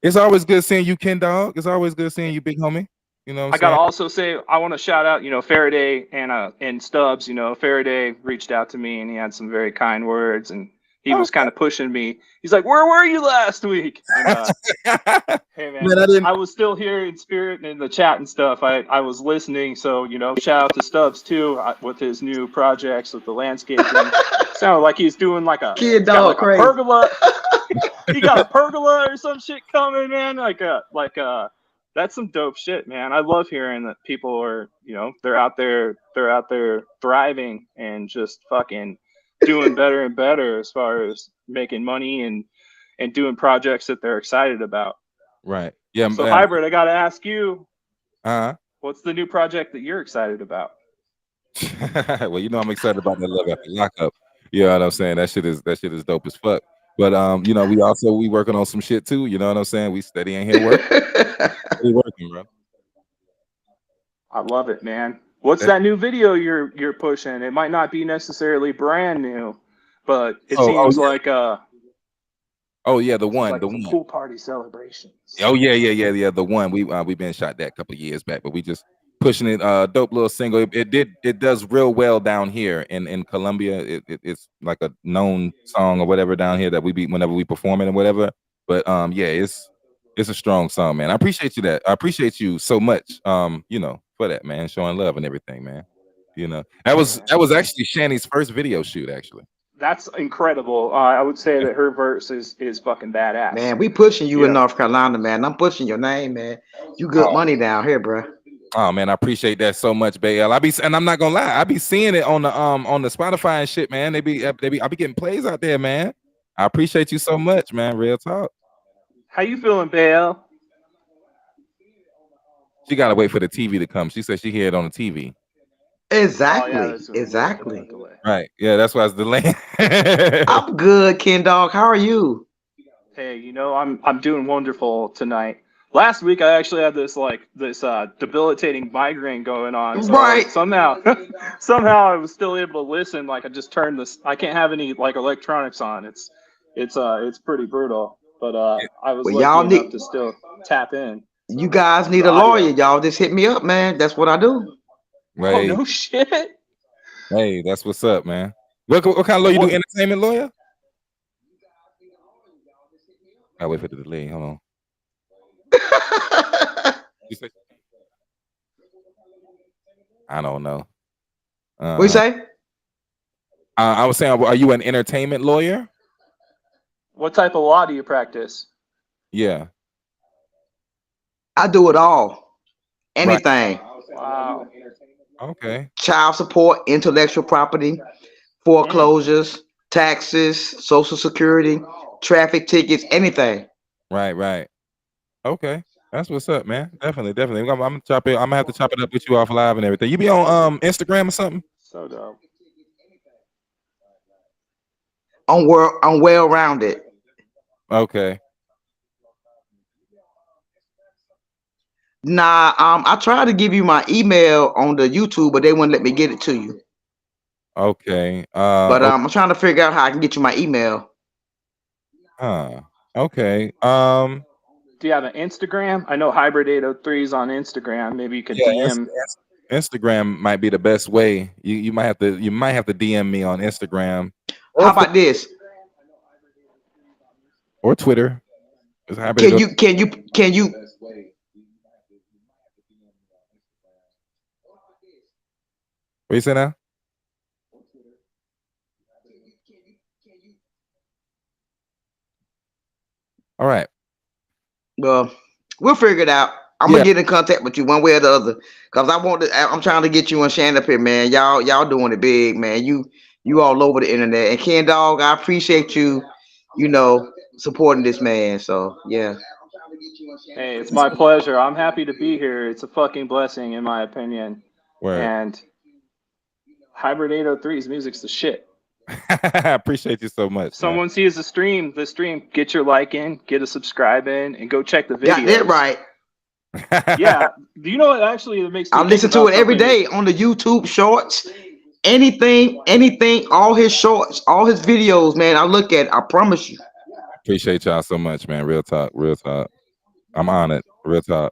It's always good seeing you, Ken Dog. It's always good seeing you, big homie. You know what I I'm gotta saying? also say I want to shout out, Faraday and Stubbs. Faraday reached out to me and he had some very kind words and he was kind of pushing me. He's like, "Where were you last week?" And, hey man, I was still here in spirit and in the chat and stuff. I was listening, so shout out to Stubbs too with his new projects with the landscaping. Sounded like he's doing like a Kid dog like a pergola. He got a pergola or some shit coming, man. That's some dope shit, man. I love hearing that people are, they're out there thriving and just fucking doing better and better as far as making money and doing projects that they're excited about. Right. Yeah. So Hybrid, I got to ask you, what's the new project that you're excited about? Well, I'm excited about that Love After Lockup. You know what I'm saying? That shit is dope as fuck. But we working on some shit too. You know what I'm saying? We steady in here working. We working, bro. I love it, man. What's that new video you're pushing? It might not be necessarily brand new, but it seems like oh yeah, the one, like some pool party celebrations. Oh yeah. The one we been shot that a couple of years back, but we just pushing it. Dope little single. It does real well down here in Colombia. It's like a known song or whatever down here that we beat whenever we perform it and whatever. But yeah, it's a strong song, man. I appreciate you that. I appreciate you so much. You know, for that, man, showing love and everything, man. You know, that was actually Shani's first video shoot, actually. That's incredible. I would say that her verse is fucking badass. Man, we pushing you in North Carolina, man. I'm pushing your name, man. You good money down here, bro. Oh man, I appreciate that so much, Bael. And I'm not gonna lie, I be seeing it on the Spotify and shit, man. I be getting plays out there, man. I appreciate you so much, man. Real talk. How you feeling, Bael? She gotta wait for the TV to come. She said she hear it on the TV. Exactly. Exactly. Right. Yeah, that's why it's delaying. I'm good, Ken Dog. How are you? Hey, you know, I'm doing wonderful tonight. Last week I actually had this debilitating migraine going on. So right. Somehow I was still able to listen. Like I just turned this. I can't have any like electronics on. It's pretty brutal. But I was lucky enough to still tap in. You guys need a lawyer. Y'all just hit me up, man. That's what I do. Right. Oh no shit. Hey, that's what's up, man. What kind of lawyer you do? Entertainment lawyer? I wait for the delay. Hold on. I don't know. What you say? I was saying, are you an entertainment lawyer? What type of law do you practice? Yeah. I do it all. Anything. Right. Wow. Okay. Child support, intellectual property, foreclosures, taxes, Social Security, traffic tickets, anything. Right. Okay. That's what's up, man. Definitely. I'm gonna chop it. I'm gonna have to chop it up with you off live and everything. You be on Instagram or something? So dope. I'm well rounded. Okay. Nah, I tried to give you my email on the YouTube, but they wouldn't let me get it to you. Okay. But I'm trying to figure out how I can get you my email. Okay. Do you have an Instagram? I know HyBrid803 is on Instagram. Maybe you could DM. Instagram might be the best way. You might have to DM me on Instagram. How about this? Or Twitter. Can you? What you say now? All right. Well, we'll figure it out. I'm gonna get in contact with you one way or the other, cause I'm trying to get you and Shan up here, man. Y'all doing it big, man. You all over the internet. And Ken Dog, I appreciate you, supporting this man. So yeah. Hey, it's my pleasure. I'm happy to be here. It's a fucking blessing, in my opinion. Word. And HyBrid803's music's the shit. I appreciate you so much. Someone sees the stream, get your like in, get a subscribe in, and go check the video. Got that right. Yeah. Do you know what actually makes me I listen to it every day on the YouTube shorts. Anything, all his shorts, all his videos, man. I look at it, I promise you. Appreciate y'all so much, man. Real talk. I'm on it. Real talk.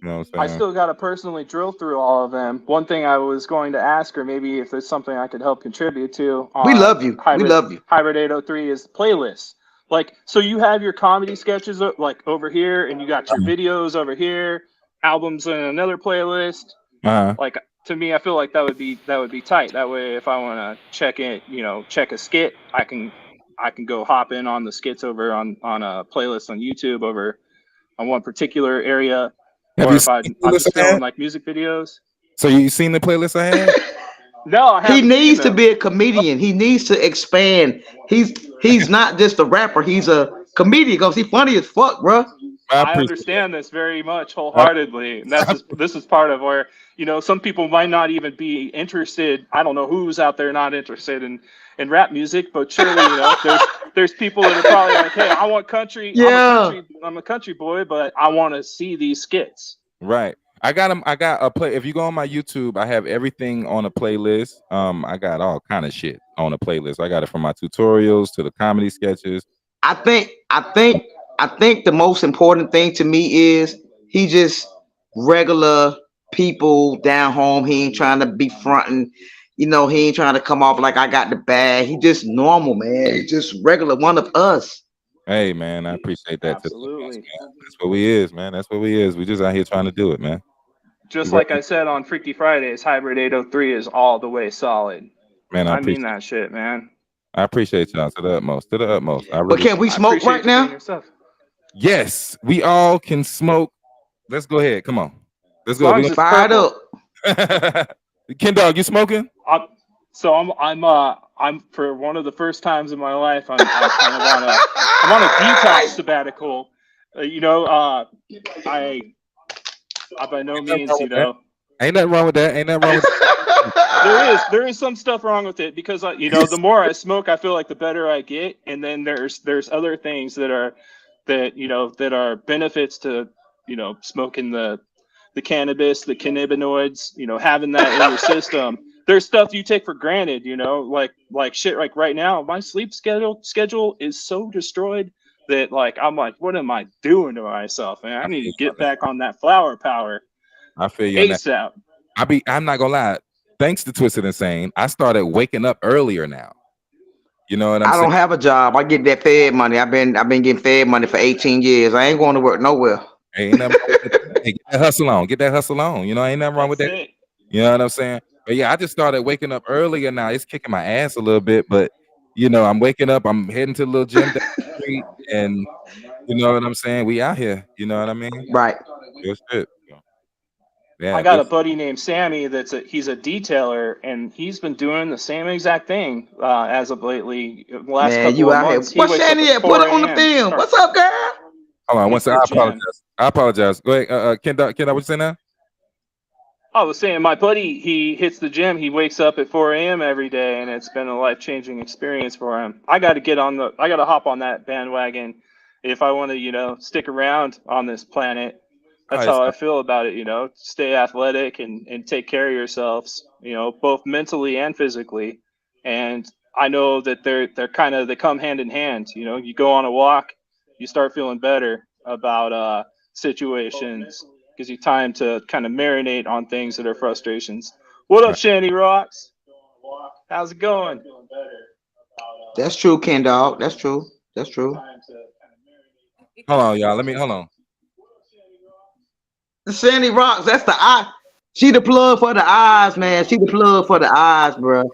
You know what I'm saying? I still got to personally drill through all of them. One thing I was going to ask her, maybe if there's something I could help contribute to. We love you. We love you. HyBrid803 is playlists. Like, so you have your comedy sketches like over here, and you got your videos over here, albums in another playlist. Like, to me, I feel like that would be tight. That way, if I want to check a skit, I can go hop in on the skits over on a playlist on YouTube over on one particular area. Have or if I'm just filming like music videos. So you seen the playlist I had? No, I haven't. He needs to be a comedian. He needs to expand. He's not just a rapper. He's a comedian because he's funny as fuck, bro. I understand this very much wholeheartedly. And this is part of where, some people might not even be interested. I don't know who's out there not interested in rap music, but surely, there's people that are probably like, hey, I want country. Yeah. I'm a country boy, but I want to see these skits. Right. I got them. I got a play. If you go on my YouTube, I have everything on a playlist. I got all kind of shit on a playlist. I got it from my tutorials to the comedy sketches. I think the most important thing to me is he just regular people down home. He ain't trying to be fronting. You know, he ain't trying to come off like I got the bag. He just normal, man. He just regular one of us. Hey, man, I appreciate that. Absolutely. That's what we is, man. That's what we is. We just out here trying to do it, man. Just like I said on Freaky Fridays, HyBrid803 is all the way solid. Man, I mean that shit, man. I appreciate y'all to the utmost. To the utmost. I really, But can we smoke right now? Yes, we all can smoke. Let's go ahead. Come on. Let's go. As Fired up. Ken Dog, you smoking? I'm for one of the first times in my life, I'm on a detox sabbatical. I by no means, Ain't nothing wrong with that. Ain't nothing wrong with that. There is some stuff wrong with it because the more I smoke, I feel like the better I get, and then there's other things that are benefits to smoking the cannabis, the cannabinoids, having that in your system. There's stuff you take for granted, like shit. Like right now, my sleep schedule is so destroyed that I'm like, what am I doing to myself, man? I need to get back on that flower power. I feel you. ASAP. I'm not gonna lie. Thanks to Twisted Insane, I started waking up earlier now. You know what I'm saying? I don't have a job. I get that Fed money. I've been getting Fed money for 18 years. I ain't going to work nowhere. Ain't nothing wrong with that. Hey, get that hustle on. Get that hustle on. Ain't nothing wrong with that. You know what I'm saying? But yeah, I just started waking up earlier now. It's kicking my ass a little bit, but I'm waking up. I'm heading to the little gym down the street, and you know what I'm saying? We out here. You know what I mean? Right. Good shit. Yeah, I got a buddy named Sammy he's a detailer, and he's been doing the same exact thing as of lately. The last couple of months. What's Sandy at? Put it on the film. What's up, girl? Hold on one second. I apologize. Go ahead. Ken, what you say now? I was saying my buddy, he hits the gym. He wakes up at 4 a.m. every day, and it's been a life-changing experience for him. I got to hop on that bandwagon if I want to, stick around on this planet. That's how I feel about it, stay athletic and take care of yourselves, both mentally and physically. And I know that they come hand in hand. You go on a walk, you start feeling better about situations. Gives you time to kind of marinate on things that are frustrations. What up, Shandy Rocks? How's it going? That's true, Ken Dog. That's true. Hold on, y'all. Hold on. The Sandy Rocks, that's the eye. She the plug for the eyes, man. She the plug for the eyes, bro. All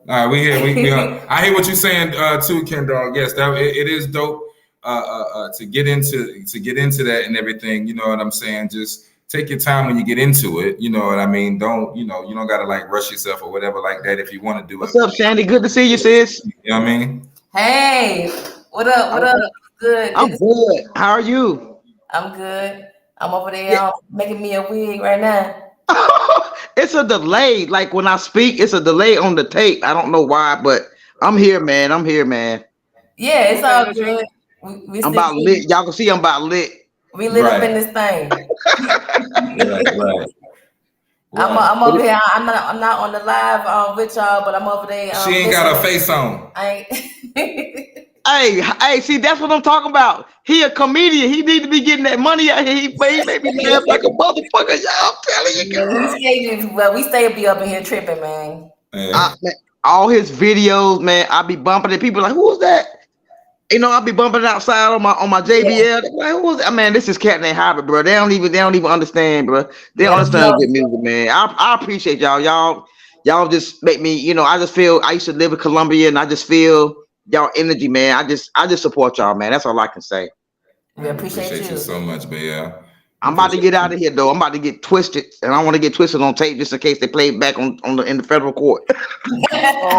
right, we here. I hear what you're saying too, Ken Dog. Yes, it is dope to get into that and everything. You know what I'm saying? Just take your time when you get into it. You know what I mean? Don't you don't gotta rush yourself or whatever like that if you want to do it. What's up, Shandy? Good to see you, sis. You know what I mean? Hey, what up? What up? Good. I'm good. How are you? I'm good. I'm over there making me a wig right now. It's a delay. Like when I speak, it's a delay on the tape. I don't know why, but I'm here, man. Yeah, it's all good. I'm about lit. Y'all can see I'm about lit. We lit up in this thing. Right. I'm over here. I'm not on the live with y'all, but I'm over there. She ain't got her face on. I ain't. Hey, see, that's what I'm talking about. He a comedian. He need to be getting that money out here. He made me laugh like a motherfucker. Y'all, I'm telling you, girl. Well, we stay be up in here tripping, man. Man, all his videos, man, I be bumping it. People like, who was that? I be bumping it outside on my JBL. Yeah. Like, who was that? Man, this is cat named HyBrid, bro. They don't even understand, bro. They don't understand good music, man. I appreciate y'all. Y'all just make me, I just feel I used to live in Colombia, and I just feel y'all energy, man. I just support y'all, man. That's all I can say. We appreciate you so much, man. I'm about to get out of here though. I'm about to get twisted, and I want to get twisted on tape just in case they play it back in the federal court. Do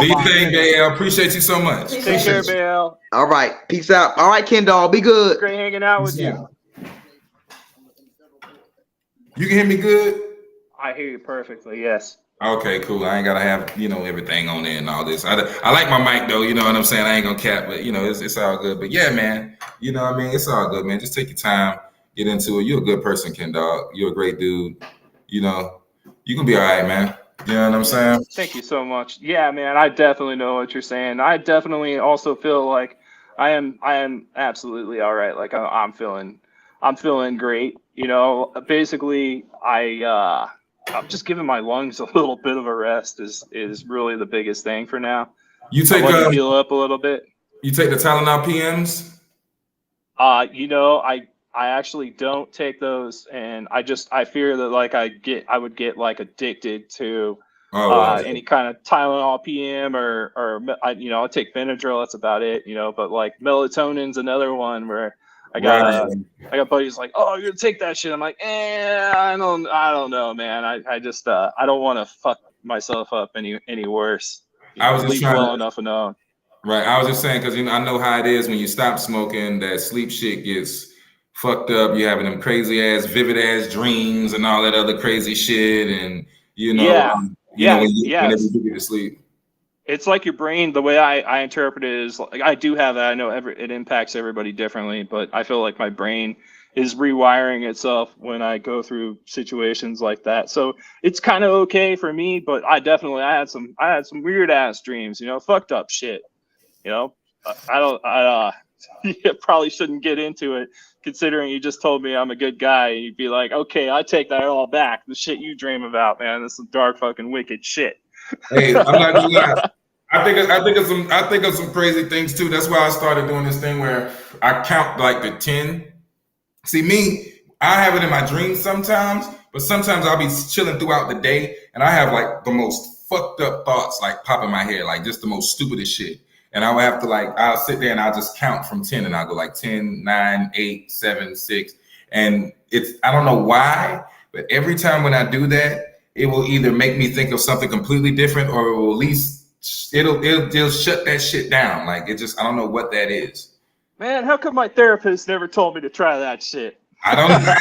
you think, Bael? Appreciate you so much. Take care, Bael. All right, peace out. All right, Ken Doll, be good. Great hanging out with you. You can hear me good? I hear you perfectly. Yes. Okay, cool. I ain't gotta have everything on there and all this. I like my mic though. You know what I'm saying? I ain't gonna cap, but it's all good. But yeah, man. You know what I mean? It's all good, man. Just take your time, get into it. You're a good person, Ken Dog. You're a great dude. you know, you can be all right, man. You know what I'm saying? Thank you so much. Yeah, man, I definitely know what you're saying. I definitely also feel like I am absolutely all right. Like I'm feeling great. You know, basically I'm just giving my lungs a little bit of a rest is really the biggest thing for now. You I take let them heal up a little bit. you take the Tylenol PMs? You know, I actually don't take those, and I fear that like I would get like addicted to any kind of Tylenol PM or you know, I take Benadryl. That's about it. You know, but like melatonin's another one where I got buddies like, oh, you're gonna take that shit. I'm like, I don't know, man. I just I don't want to fuck myself up any worse. You I know, was just leave trying well to, enough alone. right. I was just saying because you know I know how it is when you stop smoking. That sleep shit gets fucked up. You having them crazy ass, vivid ass dreams and all that other crazy shit, and Yeah, whenever yes. you get to sleep. It's like your brain. The way I interpret it is like I do have that. I know it impacts everybody differently, but I feel like my brain is rewiring itself when I go through situations like that. So it's kind of okay for me, but I had some weird ass dreams. You know, fucked up shit. You know, you probably shouldn't get into it considering you just told me I'm a good guy. You'd be like, okay, I take that all back. The shit you dream about, man, this is dark fucking wicked shit. Hey, I'm not gonna lie. I think of some crazy things too. That's why I started doing this thing where I count like the 10. See me, I have it in my dreams sometimes, but sometimes I'll be chilling throughout the day and I have like the most fucked up thoughts like pop in my head, like just the most stupidest shit. And I would have to like, I'll sit there and I'll just count from 10 and I'll go like 10, 9, 8, 7, 6. And I don't know why, but every time when I do that, it will either make me think of something completely different or it will at least it'll shut that shit down. Like I don't know what that is. Man, how come my therapist never told me to try that shit? I don't know.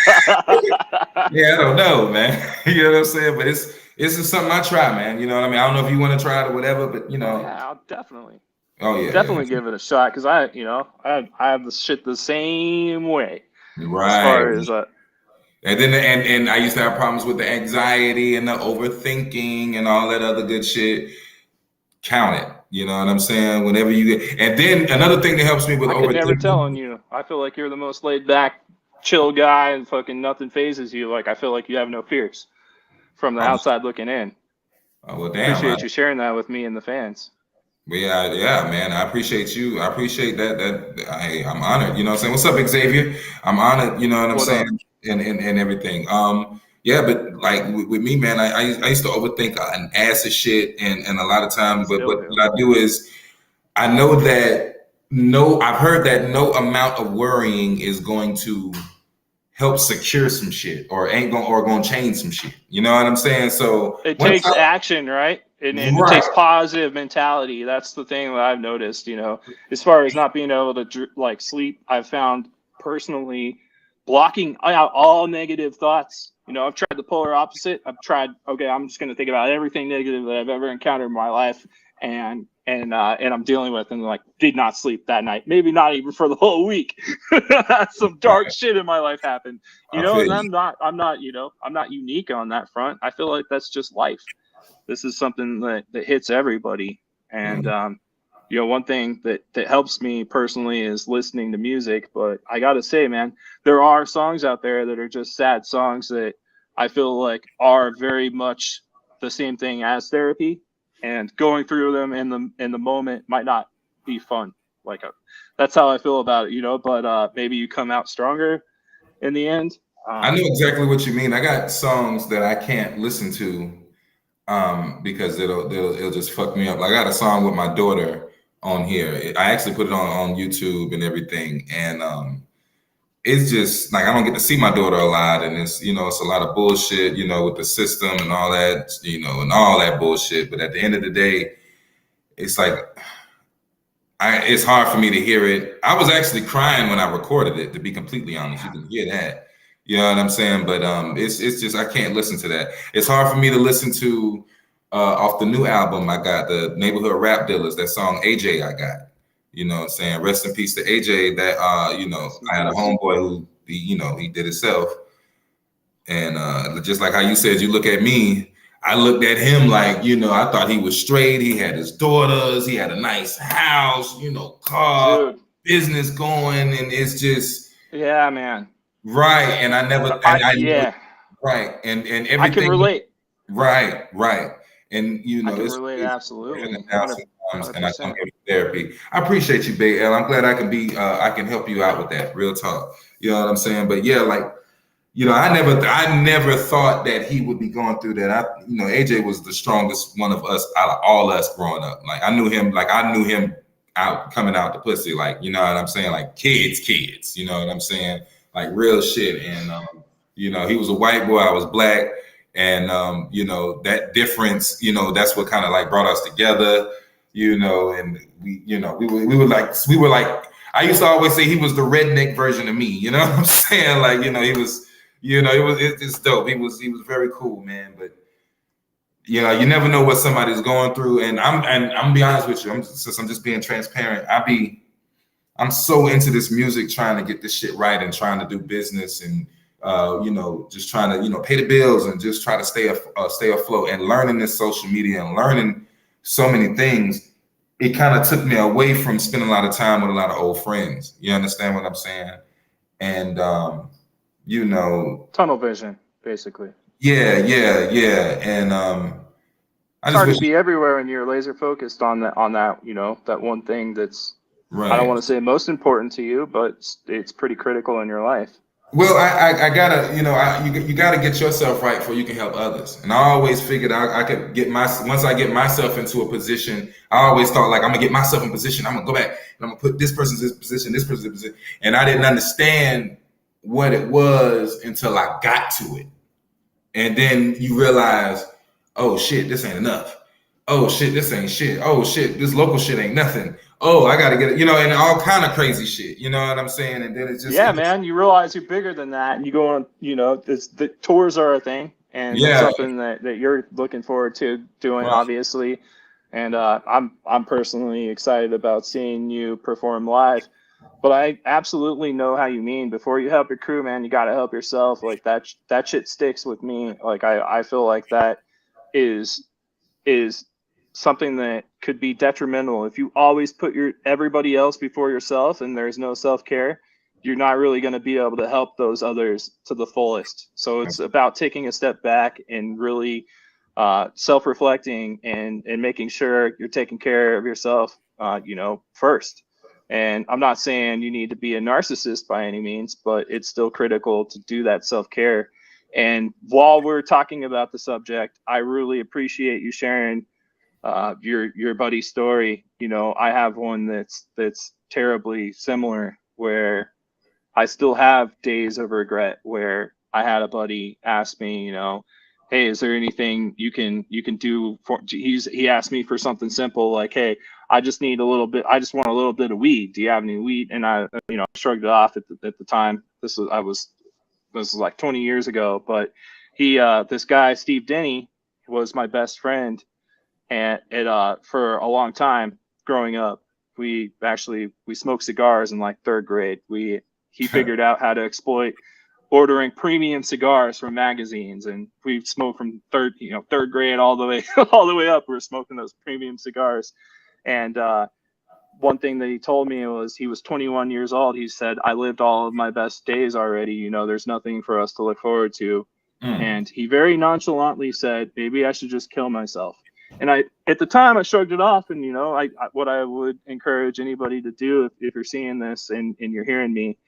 Yeah, I don't know, man. You know what I'm saying? But it's just something I try, man. You know what I mean? I don't know if you want to try it or whatever, but you know. Yeah, I'll definitely. Oh yeah. Definitely give it a shot because I have the shit the same way. Right. As far as and then and I used to have problems with the anxiety and the overthinking and all that other good shit. Count it. You know what I'm saying? Whenever you get, and then another thing that helps me with I could never tell on you. I feel like you're the most laid back, chill guy, and fucking nothing phases you. Like I feel like you have no fears from the outside looking in. Oh well, damn. Appreciate you sharing that with me and the fans. Well, yeah, man. I appreciate you. I appreciate that. I'm honored. You know what I'm saying? What's up, Xavier? I'm honored. You know what I'm saying? And everything. Yeah, but like with me, man, I used to overthink an ass of shit, and a lot of times, but what I do is I know that I've heard that no amount of worrying is going to help secure some shit or going to change some shit. You know what I'm saying? So it takes action, right? And it takes positive mentality. That's the thing that I've noticed, you know, as far as not being able to like sleep, I've found personally blocking out all negative thoughts. You know, I've tried the polar opposite. I've tried, okay, I'm just going to think about everything negative that I've ever encountered in my life and I'm dealing with, and like did not sleep that night. Maybe not even for the whole week. Some dark shit in my life happened, you know, and I'm not unique on that front. I feel like that's just life. This is something that hits everybody. And, you know, one thing that helps me personally is listening to music. But I got to say, man, there are songs out there that are just sad songs that I feel like are very much the same thing as therapy. And going through them in the moment might not be fun. Like that's how I feel about it, you know. But maybe you come out stronger in the end. I know exactly what you mean. I got songs that I can't listen to because it'll just fuck me up. Like I got a song with my daughter on here. I actually put it on YouTube and everything, and it's just like I don't get to see my daughter a lot, and it's it's a lot of bullshit, with the system and all that, and all that bullshit. But at the end of the day, it's like it's hard for me to hear it. I was actually crying when I recorded it, to be completely honest. You can hear that. You know what I'm saying? But it's just I can't listen to that. It's hard for me to listen to off the new album. I got the Neighborhood Rap Dealers, that song AJ I got. You know what I'm saying? Rest in peace to AJ. That I had a homeboy who he did himself. And just like how you said, you look at me, I looked at him like, you know, I thought he was straight. He had his daughters, he had a nice house, you know, car, Dude. business going, and it's just Yeah, man. right. And I never, Yeah, right, and everything. I can relate. Right. And you know, I can it's relate absolutely. now 100%. sometimes, and I come here for therapy. I appreciate you, Babe. I'm glad I can be, I can help you out with that. Real talk. You know what I'm saying? But yeah, like, you know, I never thought that he would be going through that. You know, AJ was the strongest one of us out of all us growing up. Like I knew him out coming out the pussy. Like, you know what I'm saying? Like kids. You know what I'm saying? Like real shit. And you know, he was a white boy. I was black. And you know, that difference, you know, that's what kind of like brought us together, you know, and we were like, I used to always say he was the redneck version of me, you know what I'm saying? Like, you know, he was, you know, it's dope. He was very cool, man. But you know, you never know what somebody's going through. And I'm gonna be honest with you, since I'm just being transparent, I'm so into this music, trying to get this shit right and trying to do business and you know, just trying to, you know, pay the bills and just try to stay afloat and learning this social media and learning so many things. It kind of took me away from spending a lot of time with a lot of old friends. You understand what I'm saying? And you know, Tunnel vision, basically. Yeah. And It's hard to be everywhere when you're laser focused on that, you know, that one thing that's, right. I don't want to say most important to you, but it's pretty critical in your life. Well, I gotta, you know, you gotta get yourself right before you can help others. And I always figured I could once I get myself into a position, I always thought like, I'm gonna get myself in position. I'm gonna go back and I'm gonna put this person in this position, this person in this position. And I didn't understand what it was until I got to it. And then you realize, oh shit, this ain't enough. Oh shit, this ain't shit. Oh shit, this local shit ain't nothing. Oh, I gotta get it, you know, and all kind of crazy shit. You know what I'm saying? And then it's just man, you realize you're bigger than that, and you go on. You know, the tours are a thing, and it's something that you're looking forward to doing, obviously. And I'm personally excited about seeing you perform live. But I absolutely know how you mean. Before you help your crew, man, you got to help yourself. Like that shit sticks with me. Like I feel like that is something that could be detrimental. If you always put everybody else before yourself and there's no self-care, you're not really going to be able to help those others to the fullest. So it's about taking a step back and really self-reflecting and making sure you're taking care of yourself, you know, first. And I'm not saying you need to be a narcissist by any means, but it's still critical to do that self-care. And while we're talking about the subject, I really appreciate you sharing your buddy's story. You know, I have one that's terribly similar, where I still have days of regret, where I had a buddy ask me, you know, hey, is there anything you can do for, he asked me for something simple like, hey, I just want a little bit of weed. Do you have any weed? And I, you know, shrugged it off at the time. This was like 20 years ago, but this guy, Steve Denny, was my best friend. And for a long time growing up, we smoked cigars in like third grade. He figured out how to exploit ordering premium cigars from magazines, and we smoked from third grade all the way up. We were smoking those premium cigars. And one thing that he told me was, he was 21 years old. He said, I lived all of my best days already. You know, there's nothing for us to look forward to. And he very nonchalantly said, maybe I should just kill myself. And at the time I shrugged it off. And, you know, what I would encourage anybody to do, if you're seeing this and you're hearing me,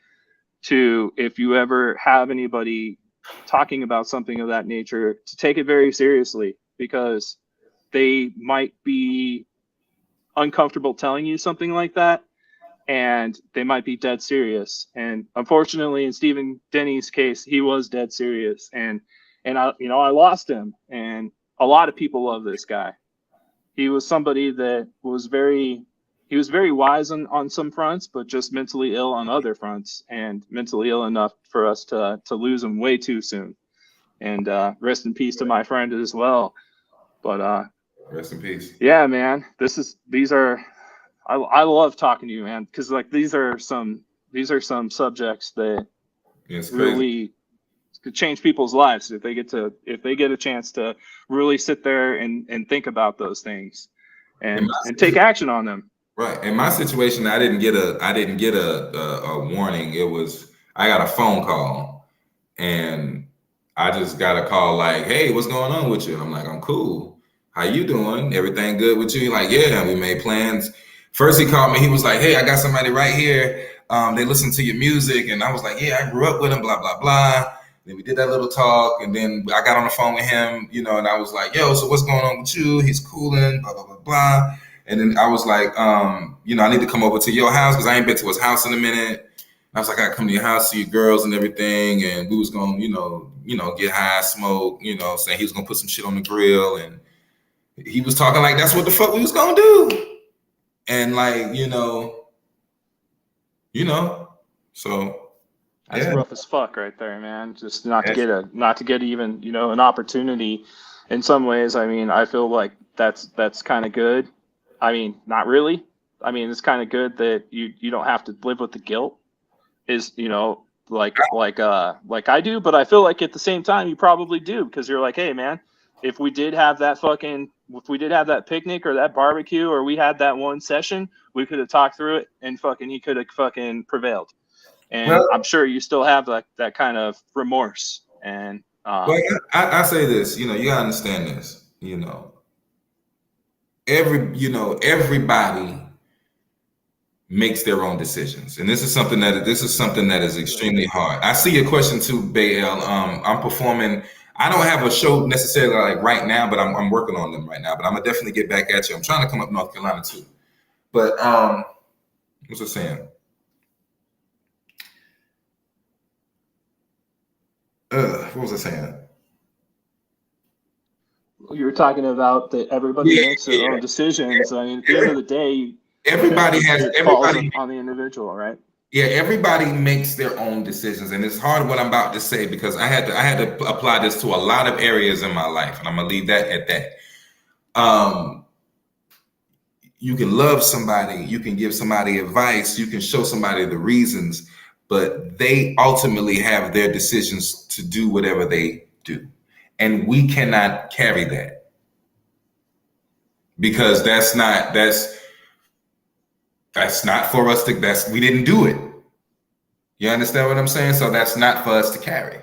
to, if you ever have anybody talking about something of that nature, to take it very seriously, because they might be uncomfortable telling you something like that, and they might be dead serious. And unfortunately, in Stephen Denny's case, he was dead serious, and I lost him. And a lot of people love this guy. He was somebody that was very wise on some fronts, but just mentally ill on other fronts, and mentally ill enough for us to lose him way too soon. And rest in peace to my friend as well. But rest in peace. Yeah, man. I love talking to you, man, because like these are some subjects that really could change people's lives if they get a chance to really sit there and think about those things and take action on them. Right. In my situation, I didn't get a warning. I got a phone call, and I just got a call like, "Hey, what's going on with you?" And I'm like, "I'm cool. How you doing? Everything good with you?" Like, "Yeah, we made plans." First, he called me. He was like, "Hey, I got somebody right here. They listen to your music," and I was like, "Yeah, I grew up with him." Blah blah blah. Then we did that little talk, and then I got on the phone with him, and I was like, "Yo, so what's going on with you?" He's cooling. Blah blah blah blah. And then I was like, I need to come over to your house because I ain't been to his house in a minute. I was like, I come to your house, see your girls and everything, and we was gonna, get high, smoke, saying he was gonna put some shit on the grill, and he was talking like that's what the fuck we was gonna do, and like, so that's rough as fuck right there, man. Just not to get even, an opportunity. In some ways, I mean, I feel like that's kind of good. I mean, not really. I mean, it's kind of good that you don't have to live with the guilt. Is like I do, but I feel like at the same time you probably do, because you're like, hey man, if we did have that picnic or that barbecue, or we had that one session, we could have talked through it and he could have prevailed. And I'm sure you still have that kind of remorse. And I say this, you gotta understand this, everybody makes their own decisions, and this is something that is extremely hard. I see your question too, Bael. I'm performing. I don't have a show necessarily like right now, but I'm working on them right now. But I'm gonna definitely get back at you. I'm trying to come up North Carolina too. But what's I saying? What was I saying? You were talking about that everybody makes their own decisions. I mean, at the end of the day, everybody falls on the individual, right? Yeah, everybody makes their own decisions, and it's hard what I'm about to say because I had to apply this to a lot of areas in my life, and I'm gonna leave that at that. You can love somebody, you can give somebody advice, you can show somebody the reasons, but they ultimately have their decisions to do whatever they do. And we cannot carry that because that's not for us to, we didn't do it. You understand what I'm saying? So that's not for us to carry.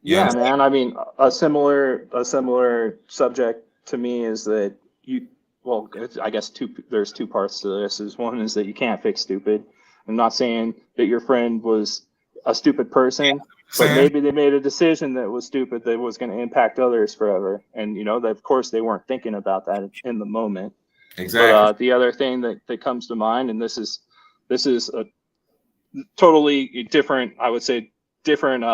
Yeah, man. I mean, a similar subject to me is that I guess there's two parts to this. One is that you can't fix stupid. I'm not saying that your friend was a stupid person, but maybe they made a decision that was stupid that was going to impact others forever. And, of course, they weren't thinking about that in the moment. Exactly. But the other thing that comes to mind, and this is a totally different, I would say, different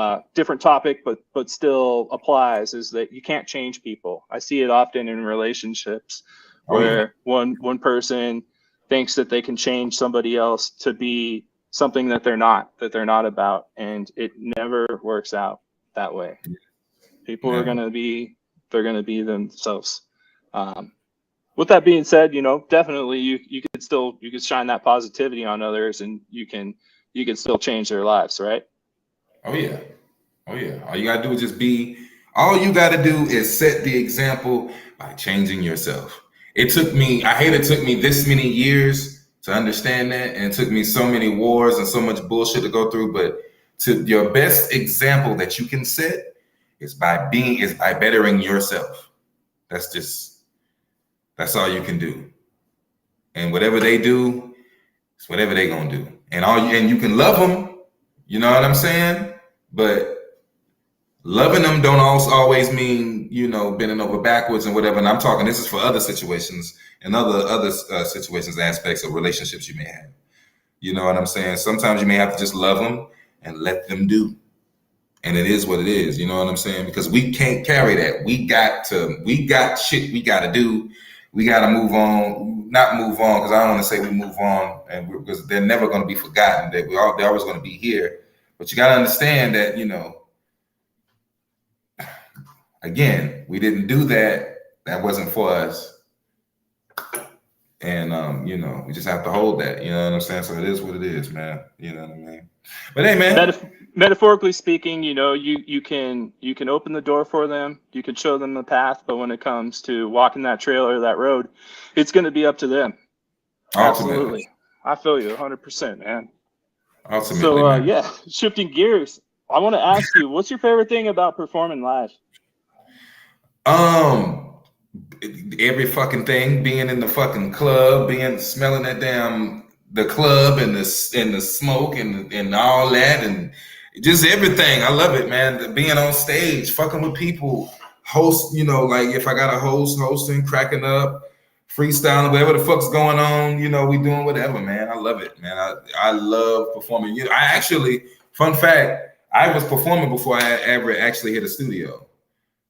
topic, but still applies, is that you can't change people. I see it often in relationships where one person thinks that they can change somebody else to be something that they're not about, and it never works out that way. People are going to be themselves. With that being said, definitely you could shine that positivity on others, and you can still change their lives, right? Oh yeah. All you gotta do is all you gotta do is set the example by changing yourself. I hate it took me this many years to understand that, and it took me so many wars and so much bullshit to go through, but your best example that you can set is by bettering yourself. That's all you can do. And whatever they do, it's whatever they gonna do. And you can love them, you know what I'm saying? But loving them don't always mean, bending over backwards and whatever. And I'm talking, this is for other situations and other situations, aspects of relationships you may have. You know what I'm saying? Sometimes you may have to just love them and let them do. And it is what it is. You know what I'm saying? Because we can't carry that. We got shit we got to do. We got to move on, not move on, because I don't want to say we move on, because they're never going to be forgotten. They're always going to be here. But you got to understand that, again, we didn't do that. That wasn't for us. And we just have to hold that. You know what I'm saying? So it is what it is, man. You know what I mean? But hey, man. Metaphorically speaking, you can open the door for them, you can show them the path, but when it comes to walking that trail or that road, it's going to be up to them. Ultimately. Absolutely, I feel you 100%, man. Ultimately, so man. yeah, shifting gears, I want to ask you, what's your favorite thing about performing live? Every fucking thing, being in the fucking club, smelling that damn the club and the smoke and all that, and just everything. I love it, man. Being on stage, fucking with people, host. Like if I got a hosting, cracking up, freestyling, whatever the fuck's going on. We doing whatever, man. I love it, man. I love performing. I actually, fun fact, I was performing before I ever actually hit a studio.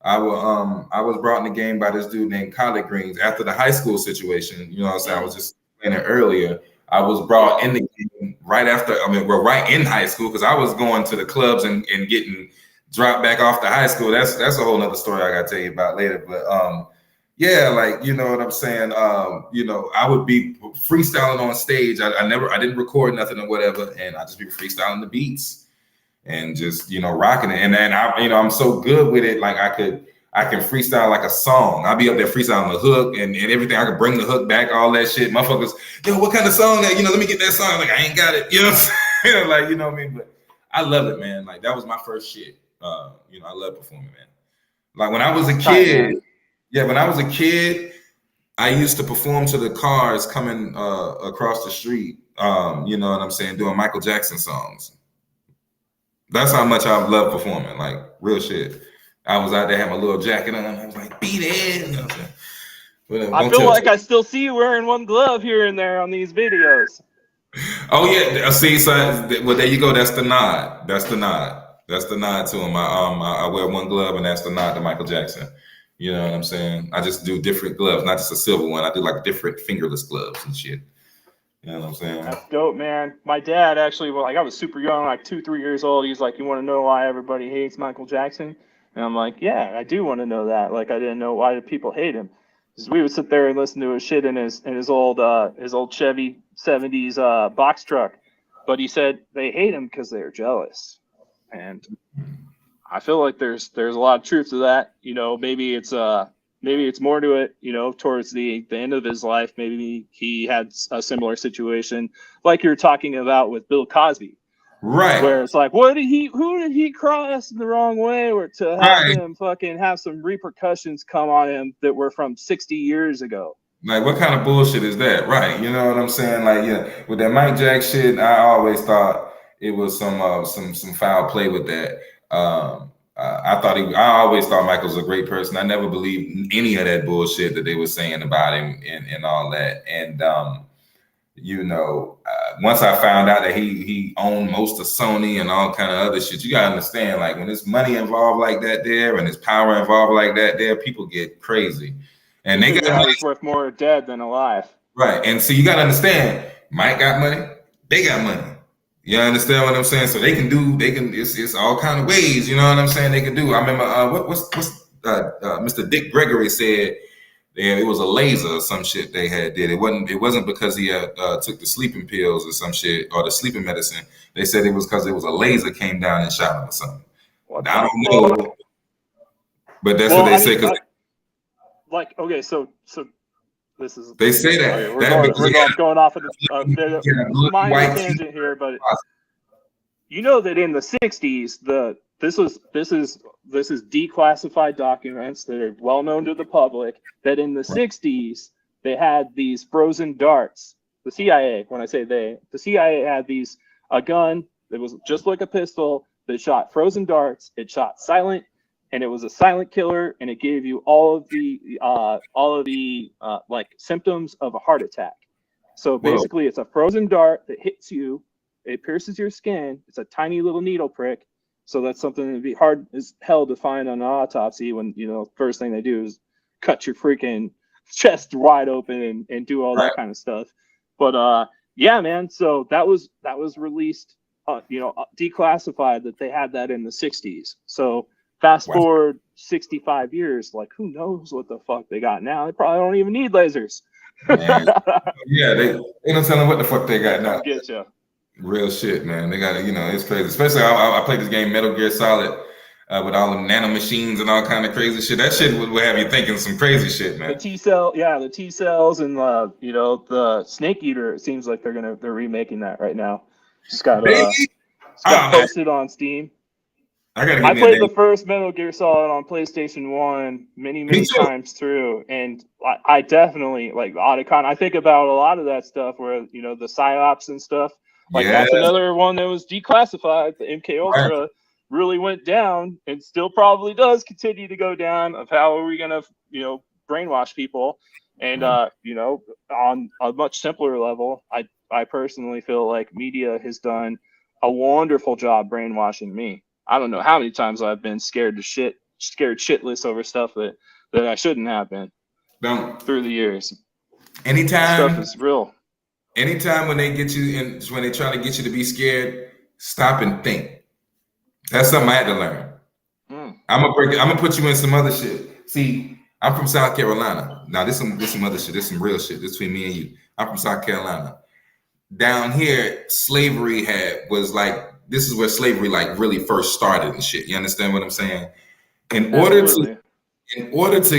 I was brought in the game by this dude named Collard Greens after the high school situation. You know what I'm saying? I was just saying it earlier. I was brought in the game right after, right in high school, because I was going to the clubs and getting dropped back off to high school. That's a whole nother story I gotta tell you about later. But yeah, like, you know what I'm saying? I would be freestyling on stage. I didn't record nothing or whatever, and I just be freestyling the beats. And just rocking it, and then I'm so good with it. Like I can freestyle like a song. I'll be up there freestyling the hook and everything. I could bring the hook back, all that shit. Motherfuckers, what kind of song that? Let me get that song. Like I ain't got it. What I'm saying? Like what I mean. But I love it, man. Like that was my first shit. I love performing, man. Like when I was a kid, when I was a kid, I used to perform to the cars coming across the street. You know what I'm saying? Doing Michael Jackson songs. That's how much I love performing, like real shit. I was out there having a little jacket on. I was like, beat it. I feel like I still see you wearing one glove here and there on these videos. Oh yeah, see, so well there you go. That's the nod. That's the nod to him. I wear one glove, and that's the nod to Michael Jackson. You know what I'm saying? I just do different gloves, not just a silver one. I do like different fingerless gloves and shit. You know what I'm saying? That's dope, man. My dad actually, I was super young, like 2-3 years old. He's like, you want to know why everybody hates Michael Jackson? And I'm like, yeah, I do want to know that. Like, I didn't know why did people hate him. Because we would sit there and listen to his shit in his old Chevy 70s box truck. But he said they hate him because they're jealous. And I feel like there's a lot of truth to that. Maybe it's more to it, towards the end of his life. Maybe he had a similar situation like you're talking about with Bill Cosby. Right. Where it's like, who did he cross the wrong way, or to have him fucking have some repercussions come on him that were from 60 years ago? Like, what kind of bullshit is that? Right. You know what I'm saying? Like, yeah, with that Mike Jack shit, I always thought it was some foul play with that. I always thought Michael was a great person. I never believed any of that bullshit that they were saying about him and all that. And, once I found out that he owned most of Sony and all kind of other shit, you gotta understand, like when there's money involved like that there and there's power involved like that there, people get crazy. And they got money worth more dead than alive. Right. And so you gotta understand, Mike got money, they got money. You understand what I'm saying? So it's all kind of ways, you know what I'm saying, they can do. I remember what's Mr. Dick Gregory said it was a laser or some shit they had did. It wasn't because he took the sleeping pills or some shit or the sleeping medicine. They said it was because it was a laser came down and shot him or something. I don't know. But that's what they say. Okay, so this is. They say that. We're going off of the minor tangent here, but that in the 60s, this is declassified documents that are well known to the public, that in the 60s they had these frozen darts. The CIA, when I say the CIA had a gun that was just like a pistol that shot frozen darts. It shot silent, and it was a silent killer, and it gave you all of the symptoms of a heart attack. So basically, it's a frozen dart that hits you. It pierces your skin. It's a tiny little needle prick. So that's something that'd be hard as hell to find on an autopsy when, first thing they do is cut your freaking chest wide open and do all that kind of stuff. But yeah, man. So that was released, declassified, that they had that in the 60s. So fast forward 65 years, like who knows what the fuck they got now? They probably don't even need lasers. Man. Yeah, they don't tell them what the fuck they got now. Get you. Real shit, man. They got it's crazy. Especially I played this game Metal Gear Solid with all the nano machines and all kind of crazy shit. That shit would have you thinking some crazy shit, man. The T cells and the Snake Eater. It seems like they're remaking that right now. Just got posted on Steam. I played the first Metal Gear Solid on PlayStation 1 many times through, and I definitely like the Otacon. I think about a lot of that stuff where the PsyOps and stuff. Like that's another one that was declassified. The MK Ultra really went down and still probably does continue to go down. Of how are we gonna brainwash people? And on a much simpler level, I personally feel like media has done a wonderful job brainwashing me. I don't know how many times I've been scared shitless over stuff that I shouldn't have been through the years. Anytime stuff is real. Anytime when they get you in, when they try to get you to be scared, stop and think. That's something I had to learn. I'm gonna put you in some other shit. See, I'm from South Carolina. Now this some other shit. This some real shit. This between me and you. I'm from South Carolina. Down here, slavery was like. This is where slavery like really first started and shit. You understand what I'm saying? In order to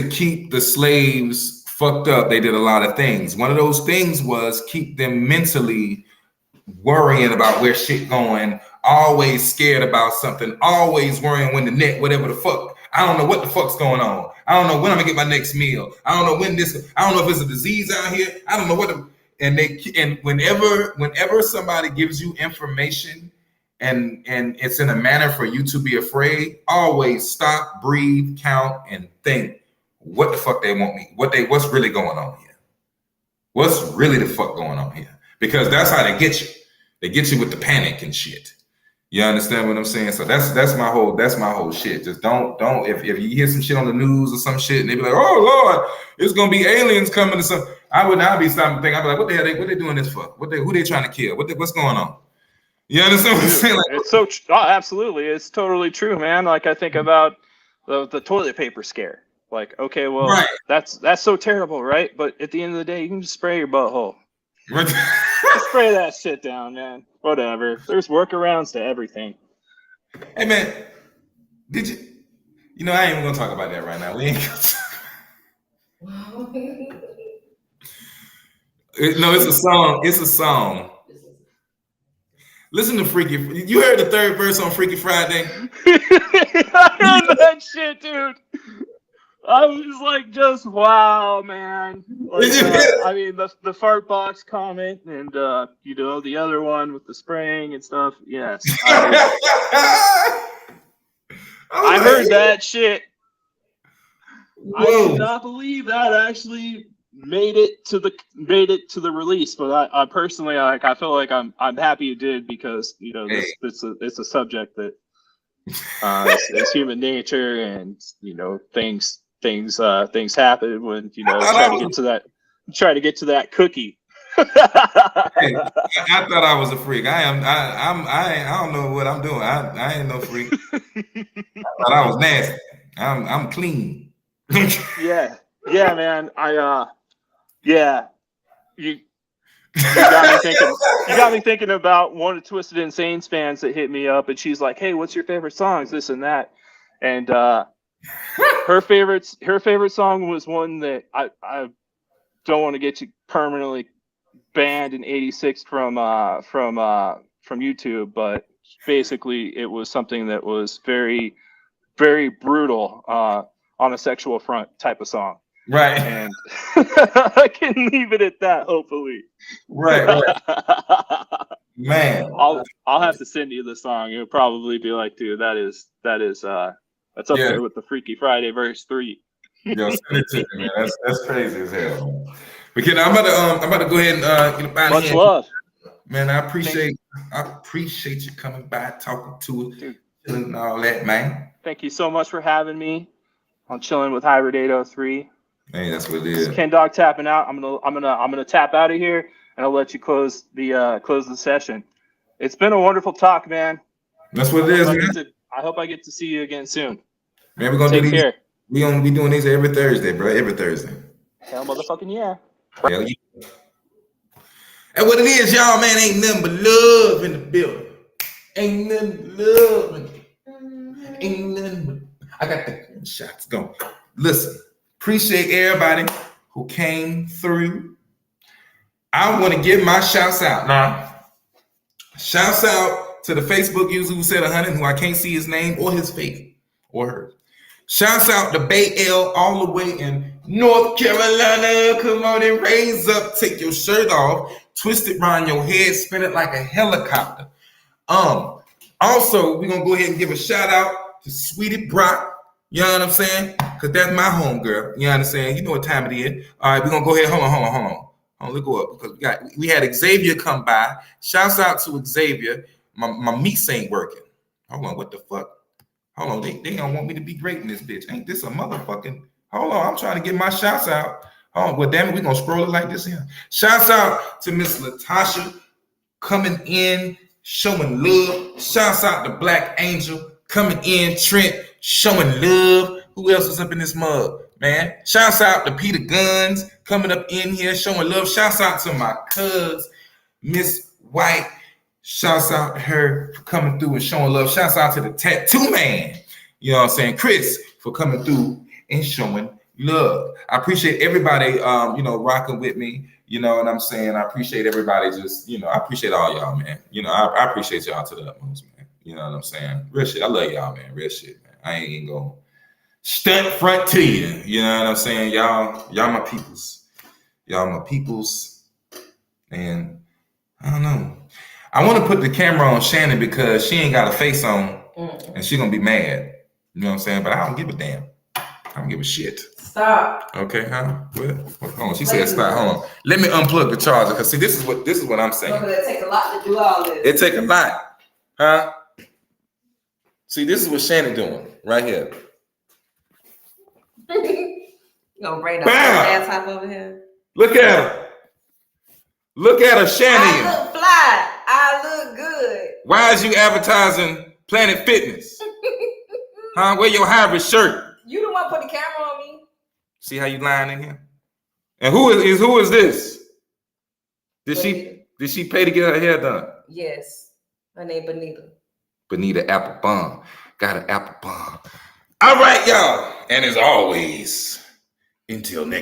keep the slaves fucked up, they did a lot of things. One of those things was keep them mentally worrying about where shit going, always scared about something, always worrying when the next, whatever the fuck. I don't know what the fuck's going on. I don't know when I'm gonna get my next meal. I don't know I don't know if there's a disease out here. I don't know what and whenever somebody gives you information and it's in a manner for you to be afraid, always stop, breathe, count, and think what the fuck they want me, what's really going on here. What's really the fuck going on here? Because that's how they get you. They get you with the panic and shit. You understand what I'm saying? So that's my whole shit. Just don't if you hear some shit on the news or some shit and they be like, oh Lord, it's gonna be aliens coming or something. I would not be stopping to think. I'd be like, what the hell what they doing this for? Who they trying to kill? What's going on? You understand what I'm saying? Like, it's so absolutely, it's totally true, man. Like I think about the toilet paper scare. Like, okay, well, right. that's so terrible, right? But at the end of the day, you can just spray your butthole. Right. Just spray that shit down, man. Whatever. There's workarounds to everything. Hey, man, did you? You know, I ain't even gonna talk about that right now. We ain't gonna talk. No, it's a song. It's a song. Listen to Freaky. You heard the third verse on Freaky Friday? I heard that shit, dude. I was like, just wow, man. Like, I mean, the fart box comment and the other one with the spraying and stuff. Yes, I heard that shit. Whoa. I did not believe that actually made it to the release, but I personally I feel like I'm happy it did because it's a subject that it's human nature and things happen when try to get to that cookie. Hey, I thought I was a freak. I don't know what I'm doing. I ain't no freak. I thought I was nasty. I'm clean. yeah, man. You got me thinking. You got me thinking about one of Twisted Insane's fans that hit me up, and she's like, "Hey, what's your favorite songs? This and that." And her favorite song was one that I don't want to get you permanently banned in '86 from YouTube, but basically it was something that was very, very brutal on a sexual front type of song. Right. And I can leave it at that, hopefully. Right. Man. I'll have to send you the song. It'll probably be like, dude, that's up there with the Freaky Friday verse 3. Yo, send it to me, man. That's crazy as hell. But kid, I'm about to go ahead and get much love. Man, I appreciate you coming by, talking to it, and all that, man. Thank you so much for having me on Chillin with HyBrid803. Hey, that's what it is. Ken Dog tapping out. I'm gonna tap out of here, and I'll let you close the session. It's been a wonderful talk, man. That's what it is, man. I hope I get to see you again soon. Man, we're gonna do these. We're gonna be doing these every Thursday, bro. Every Thursday. Hell, motherfucking yeah. Hell yeah. And what it is, y'all, man, ain't nothing but love in the building. Ain't nothing but love in the building. Ain't nothing but... I got the shots going. Listen, appreciate everybody who came through. I want to give my shouts out now. Shouts out to the Facebook user who said 100, who I can't see his name or his face or her. Shouts out to Bay L all the way in North Carolina. Come on and raise up, take your shirt off, twist it around your head, spin it like a helicopter. Also, we're gonna go ahead and give a shout out to Sweetie Brock. You know what I'm saying? Because that's my home girl. You understand? You know what time it is. All right, we're gonna go ahead. Hold on. Let's go up because we had Xavier come by. Shouts out to Xavier. My meats ain't working. Hold on, what the fuck? Hold on, they don't want me to be great in this bitch. Ain't this a motherfucking... Hold on, I'm trying to get my shouts out. Hold on, well, damn it, we're gonna scroll it like this here. Shouts out to Miss Latasha coming in, showing love. Shouts out to Black Angel coming in, Trent showing love. Who else is up in this mug, man? Shouts out to Peter Guns coming up in here, showing love. Shouts out to my cuz, Miss White. Shouts out to her for coming through and showing love. Shouts out to the tattoo man, you know what I'm saying, Chris, for coming through and showing love. I appreciate everybody, rocking with me. You know what I'm saying? I appreciate everybody just, I appreciate all y'all, man. I appreciate y'all to the utmost, man. You know what I'm saying? Real shit. I love y'all, man. Real shit, man. I ain't even gonna stunt front to you. You know what I'm saying? Y'all my peoples. Y'all my peoples. And I don't know. I want to put the camera on Shannon because she ain't got a face on and she gonna be mad. You know what I'm saying? But I don't give a damn. I don't give a shit. Stop. Okay, huh? Well, hold on. She said stop. Hold on. Let me unplug the charger because see, this is what I'm saying. Because it take a lot to do all this. It take a lot, huh? See, this is what Shannon doing right here. You gonna bring the ass top over here? Look at her. Look at her, Shannon. I look fly. I look good. Why is you advertising Planet Fitness? Huh? Wear your hybrid shirt. You the one put the camera on me. See how you lying in here? And who is this? Did she pay to get her hair done? Yes. Her name Benita. Benita Applebaum. Got an apple bomb. All right, y'all. And as always, until next